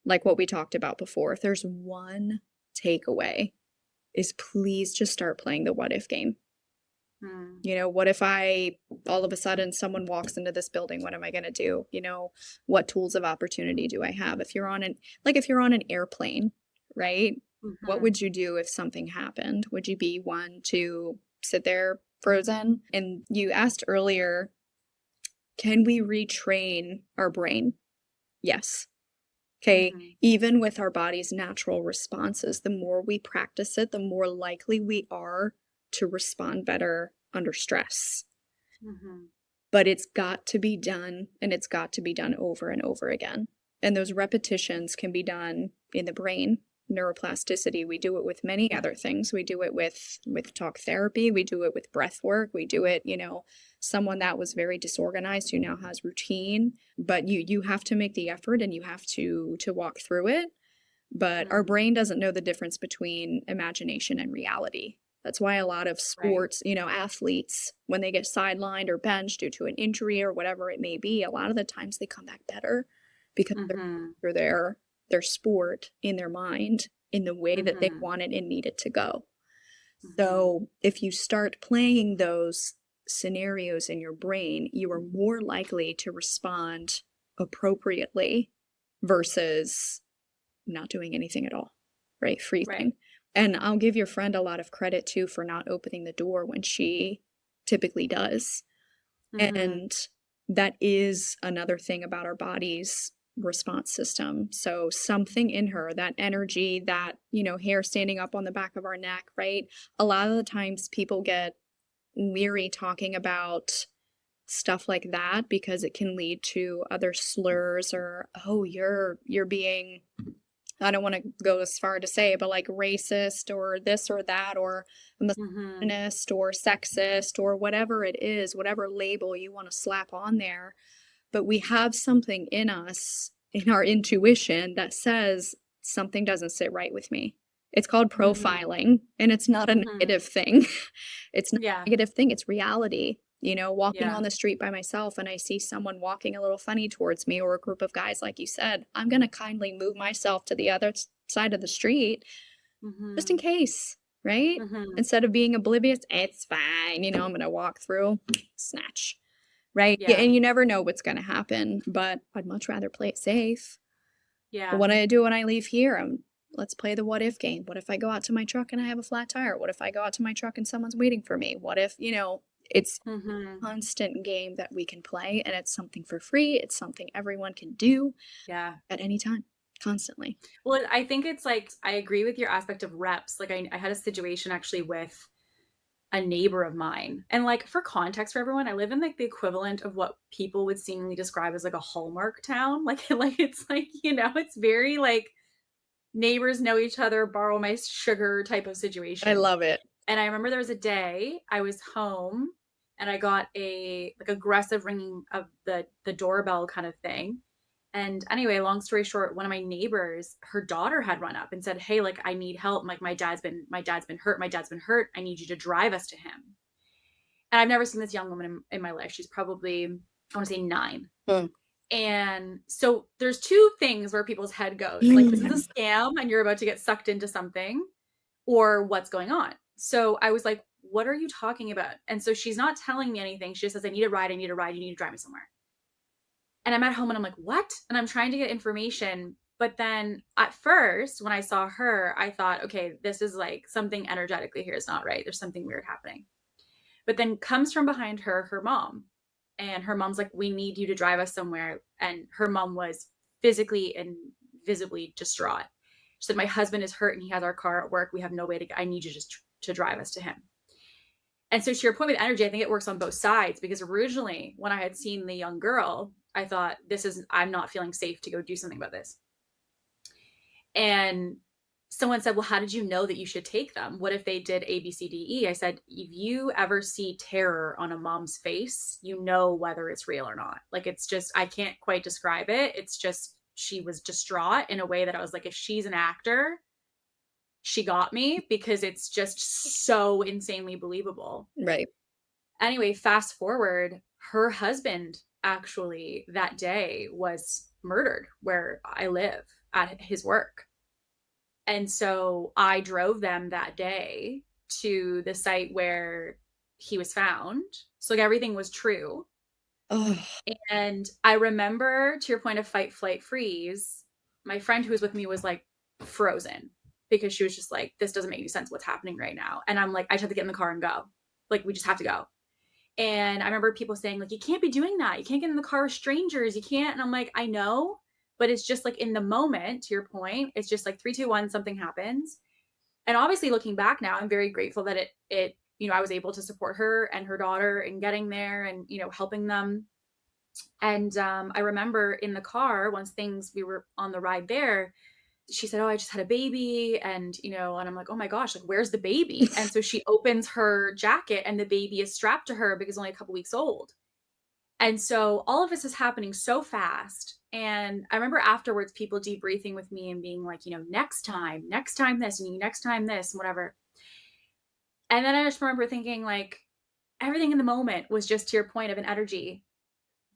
Like what we talked about before. If there's one takeaway, is please just start playing the what if game. What if all of a sudden someone walks into this building? What am I going to do? What tools of opportunity do I have? If you're on an airplane, right? What would you do if something happened? Would you be one to sit there frozen? And you asked earlier, can we retrain our brain? Yes. Okay. Even with our body's natural responses, the more we practice it, the more likely we are to respond better under stress. But it's got to be done, and it's got to be done over and over again. And those repetitions can be done in the brain. Neuroplasticity, we do it with many other things. We do it with talk therapy. We do it with breath work. We do it, someone that was very disorganized who now has routine. But you have to make the effort, and you have to walk through it. But our brain doesn't know the difference between imagination and reality. That's why a lot of sports, athletes, when they get sidelined or benched due to an injury or whatever it may be, a lot of the times they come back better because they're their sport in their mind in the way that they want it and need it to go. So if you start playing those scenarios in your brain, you are more likely to respond appropriately versus not doing anything at all, right? Freezing. And I'll give your friend a lot of credit too for not opening the door when she typically does. And that is another thing about our body's response system. So something in her, that energy, that, hair standing up on the back of our neck, right? A lot of the times people get weary talking about stuff like that because it can lead to other slurs or, oh, you're being, I don't want to go as far to say, but like racist or this or that or misogynist or sexist or whatever it is, whatever label you want to slap on there. But we have something in us, in our intuition, that says something doesn't sit right with me. It's called profiling, and it's not a negative thing. It's not a negative thing. It's reality. Walking on the street by myself and I see someone walking a little funny towards me, or a group of guys, like you said, I'm going to kindly move myself to the other side of the street just in case, right? Instead of being oblivious, it's fine. I'm going to walk through, snatch. Right. Yeah. And you never know what's going to happen, but I'd much rather play it safe. Yeah. But what I do when I leave here, let's play the what if game. What if I go out to my truck and I have a flat tire? What if I go out to my truck and someone's waiting for me? What if, It's Mm-hmm. a constant game that we can play, and it's something for free. It's something everyone can do Yeah. at any time, constantly. Well, I think it's like, I agree with your aspect of reps. Like I had a situation actually with a neighbor of mine. And like for context for everyone, I live in like the equivalent of what people would seemingly describe as like a Hallmark town. Like it's like, it's very like neighbors know each other, borrow my sugar type of I situation. love it. And I remember there was a day I was home and I got a like aggressive ringing of the doorbell kind of thing. And anyway, long story short, one of my neighbors, her daughter had run up and said, "Hey, like I need help. Like my dad's been hurt. My dad's been hurt. I need you to drive us to him." And I've never seen this young woman in my life. She's probably, I want to say 9. And so there's two things where people's head goes. Like, this is a scam and you're about to get sucked into something, or what's going on. So I was like, what are you talking about? And so she's not telling me anything. She just says, I need a ride. You need to drive me somewhere. And I'm at home and I'm like, what? And I'm trying to get information. But then at first, when I saw her, I thought, okay, this is like something energetically here is not right. There's something weird happening. But then comes from behind her mom. And her mom's like, we need you to drive us somewhere. And her mom was physically and visibly distraught. She said, my husband is hurt and he has our car at work. We have no way to go. I need you just to drive us to him. And so to your point with energy, I think it works on both sides, because originally when I had seen the young girl, I thought, I'm not feeling safe to go do something about this. And someone said, well, how did you know that you should take them? What if they did A, B, C, D, E? I said, if you ever see terror on a mom's face, you know whether it's real or not. Like, it's just, I can't quite describe it. It's just, she was distraught in a way that I was like, if she's an actor, she got me, because it's just so insanely believable. Right. Anyway, fast forward, her husband actually that day was murdered where I live at his work. And so I drove them that day to the site where he was found. So like everything was true. Oh, And I remember, to your point of fight, flight, freeze, my friend who was with me was like frozen, because she was just like, this doesn't make any sense what's happening right now. And I'm like, I just have to get in the car and go. Like, we just have to go. And I remember people saying, like, you can't be doing that. You can't get in the car with strangers. You can't. And I'm like, I know, but it's just like in the moment, to your point, it's just like 3, 2, 1, something happens. And obviously looking back now, I'm very grateful that it, I was able to support her and her daughter in getting there and, helping them. And I remember in the car, once we were on the ride there, she said, oh, I just had a baby. And, and I'm like, oh my gosh, like, where's the baby? And so she opens her jacket and the baby is strapped to her because only a couple weeks old. And so all of this is happening so fast. And I remember afterwards, people debriefing with me and being like, next time this, and next time this, and whatever. And then I just remember thinking, like, everything in the moment was just, to your point, of an energy.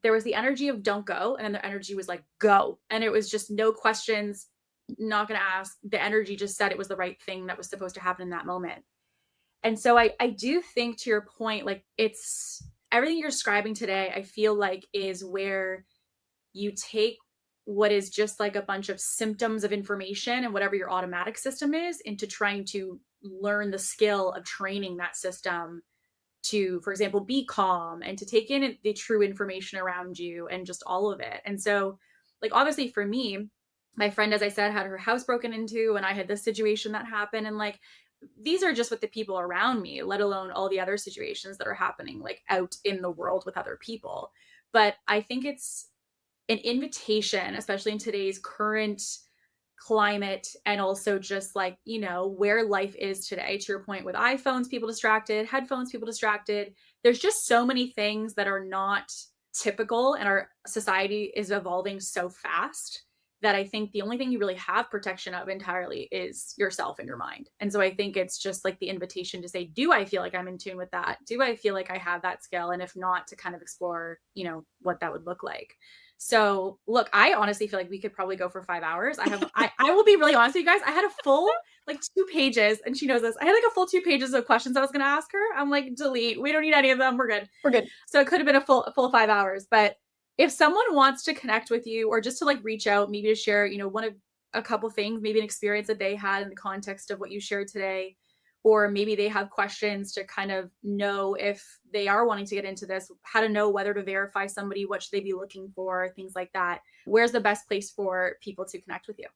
There was the energy of don't go. And then the energy was like, go. And it was just no questions, not going to ask. The energy just said it was the right thing that was supposed to happen in that moment. And so I do think, to your point, like, it's everything you're describing today, I feel like, is where you take what is just like a bunch of symptoms of information and whatever your automatic system is into trying to learn the skill of training that system to, for example, be calm and to take in the true information around you and just all of it. And so, like, obviously for me, my friend, as I said, had her house broken into, and I had this situation that happened. And like, these are just with the people around me, let alone all the other situations that are happening, like, out in the world with other people. But I think it's an invitation, especially in today's current climate, and also just like, where life is today, to your point, with iPhones, people distracted, headphones, people distracted. There's just so many things that are not typical, and our society is evolving so fast that I think the only thing you really have protection of entirely is yourself and your mind. And so I think it's just like the invitation to say, do I feel like I'm in tune with that? Do I feel like I have that skill? And if not, to kind of explore, what that would look like. So look, I honestly feel like we could probably go for 5 hours. I will be really honest with you guys. I had a full like 2 pages, and she knows this. I had like a full 2 pages of questions I was going to ask her. I'm like, delete. We don't need any of them. We're good. We're good. So it could have been a full 5 hours. But if someone wants to connect with you, or just to like reach out, maybe to share, one of a couple things, maybe an experience that they had in the context of what you shared today, or maybe they have questions to kind of know if they are wanting to get into this, how to know whether to verify somebody, what should they be looking for, things like that. Where's the best place for people to connect with you?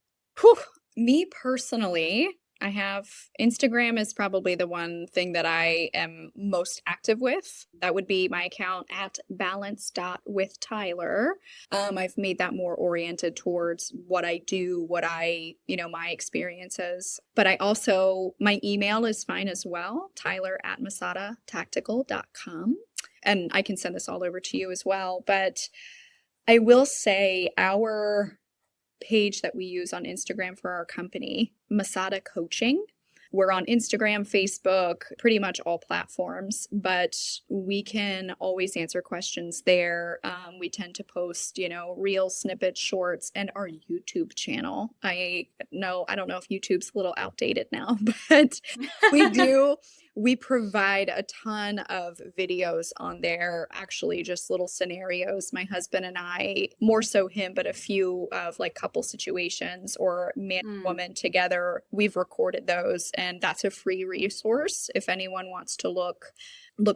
Whew. Me personally, I have Instagram is probably the one thing that I am most active with. That would be my account at balance.withtyler. I've made that more oriented towards what I do, what I, my experiences. But I also, my email is fine as well, tyler@masadatactical.com. And I can send this all over to you as well. But I will say our page that we use on Instagram for our company, Masada Coaching. We're on Instagram, Facebook, pretty much all platforms, but we can always answer questions there. We tend to post, reel snippets, shorts, and our YouTube channel. I don't know if YouTube's a little outdated now, but we do. We provide a ton of videos on there, actually just little scenarios. My husband and I, more so him, but a few of like couple situations or man and woman together, we've recorded those, and that's a free resource if anyone wants to look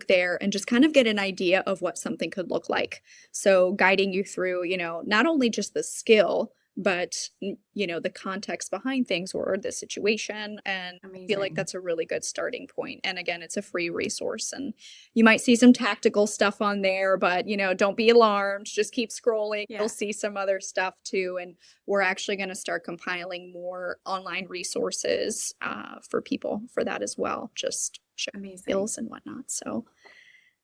there and just kind of get an idea of what something could look like. So guiding you through, not only just the skill, but the context behind things or the situation. And Amazing. I feel like that's a really good starting point. And again, it's a free resource, and you might see some tactical stuff on there, but don't be alarmed. Just keep scrolling. Yeah. You'll see some other stuff too. And we're actually going to start compiling more online resources for people for that as well. Just show skills and whatnot. So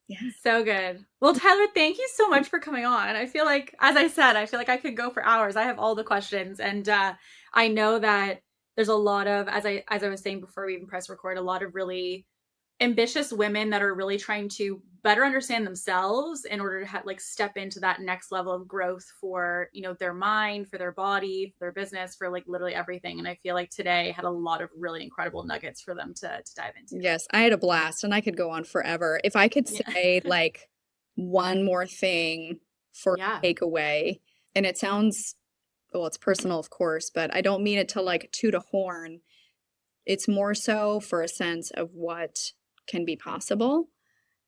yeah. So good. Well, Tyler, thank you so much for coming on. I feel like, as I said, I could go for hours. I have all the questions. And I know that there's a lot of, as I was saying before we even press record, a lot of really ambitious women that are really trying to better understand themselves in order to step into that next level of growth for, their mind, for their body, for their business, for literally everything. And I feel like today had a lot of really incredible nuggets for them to dive into. Yes, I had a blast, and I could go on forever. If I could say one more thing for takeaway, and it sounds, well, it's personal, of course, but I don't mean it to toot a horn. It's more so for a sense of what can be possible.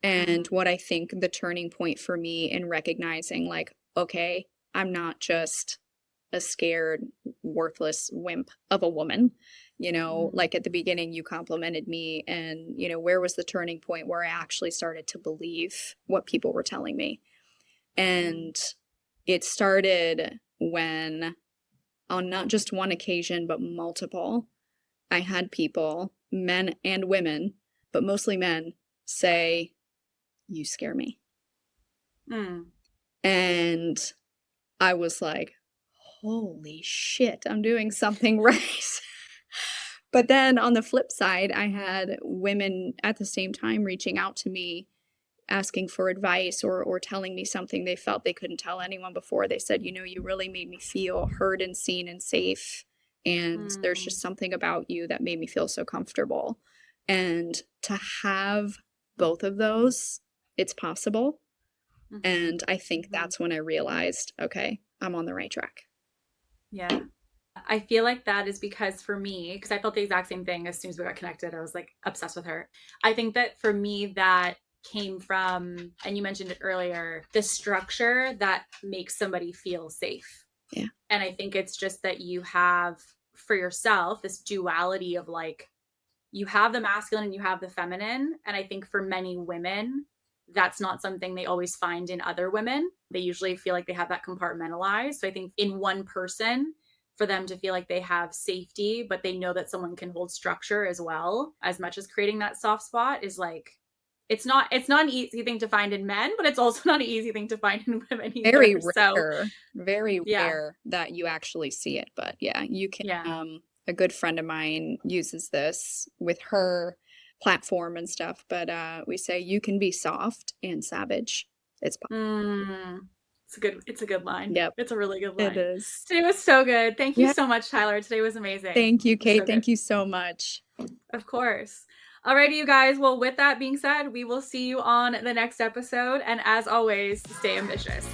And what I think the turning point for me in recognizing okay, I'm not just a scared, worthless wimp of a woman. At the beginning, you complimented me, and, where was the turning point where I actually started to believe what people were telling me? And it started when, on not just one occasion, but multiple, I had people, men and women, but mostly men, say, "You scare me." And I was like, holy shit, I'm doing something right. But then on the flip side, I had women at the same time reaching out to me, asking for advice or telling me something they felt they couldn't tell anyone before. They said, you really made me feel heard and seen and safe. And there's just something about you that made me feel so comfortable. And to have both of those, it's possible. And I think that's when I realized, okay, I'm on the right track. Yeah. I feel like that is because for me, because I felt the exact same thing as soon as we got connected, I was obsessed with her. I think that for me, that came from, and you mentioned it earlier, the structure that makes somebody feel safe. Yeah. And I think it's just that you have for yourself this duality of you have the masculine and you have the feminine. And I think for many women, that's not something they always find in other women. They usually feel like they have that compartmentalized. So I think in one person, for them to feel like they have safety, but they know that someone can hold structure as well, as much as creating that soft spot is it's not an easy thing to find in men, but it's also not an easy thing to find in women either. Very rare that you actually see it. But yeah, you can, a good friend of mine uses this with her platform and stuff, but we say you can be soft and savage. It's possible. It's a good line. Yep. It's a really good line. It is. Today was so good. Thank you so much, Tyler. Today was amazing. Thank you, Kate. Thank you so much. Of course. Alrighty, you guys. Well, with that being said, we will see you on the next episode. And as always, stay ambitious.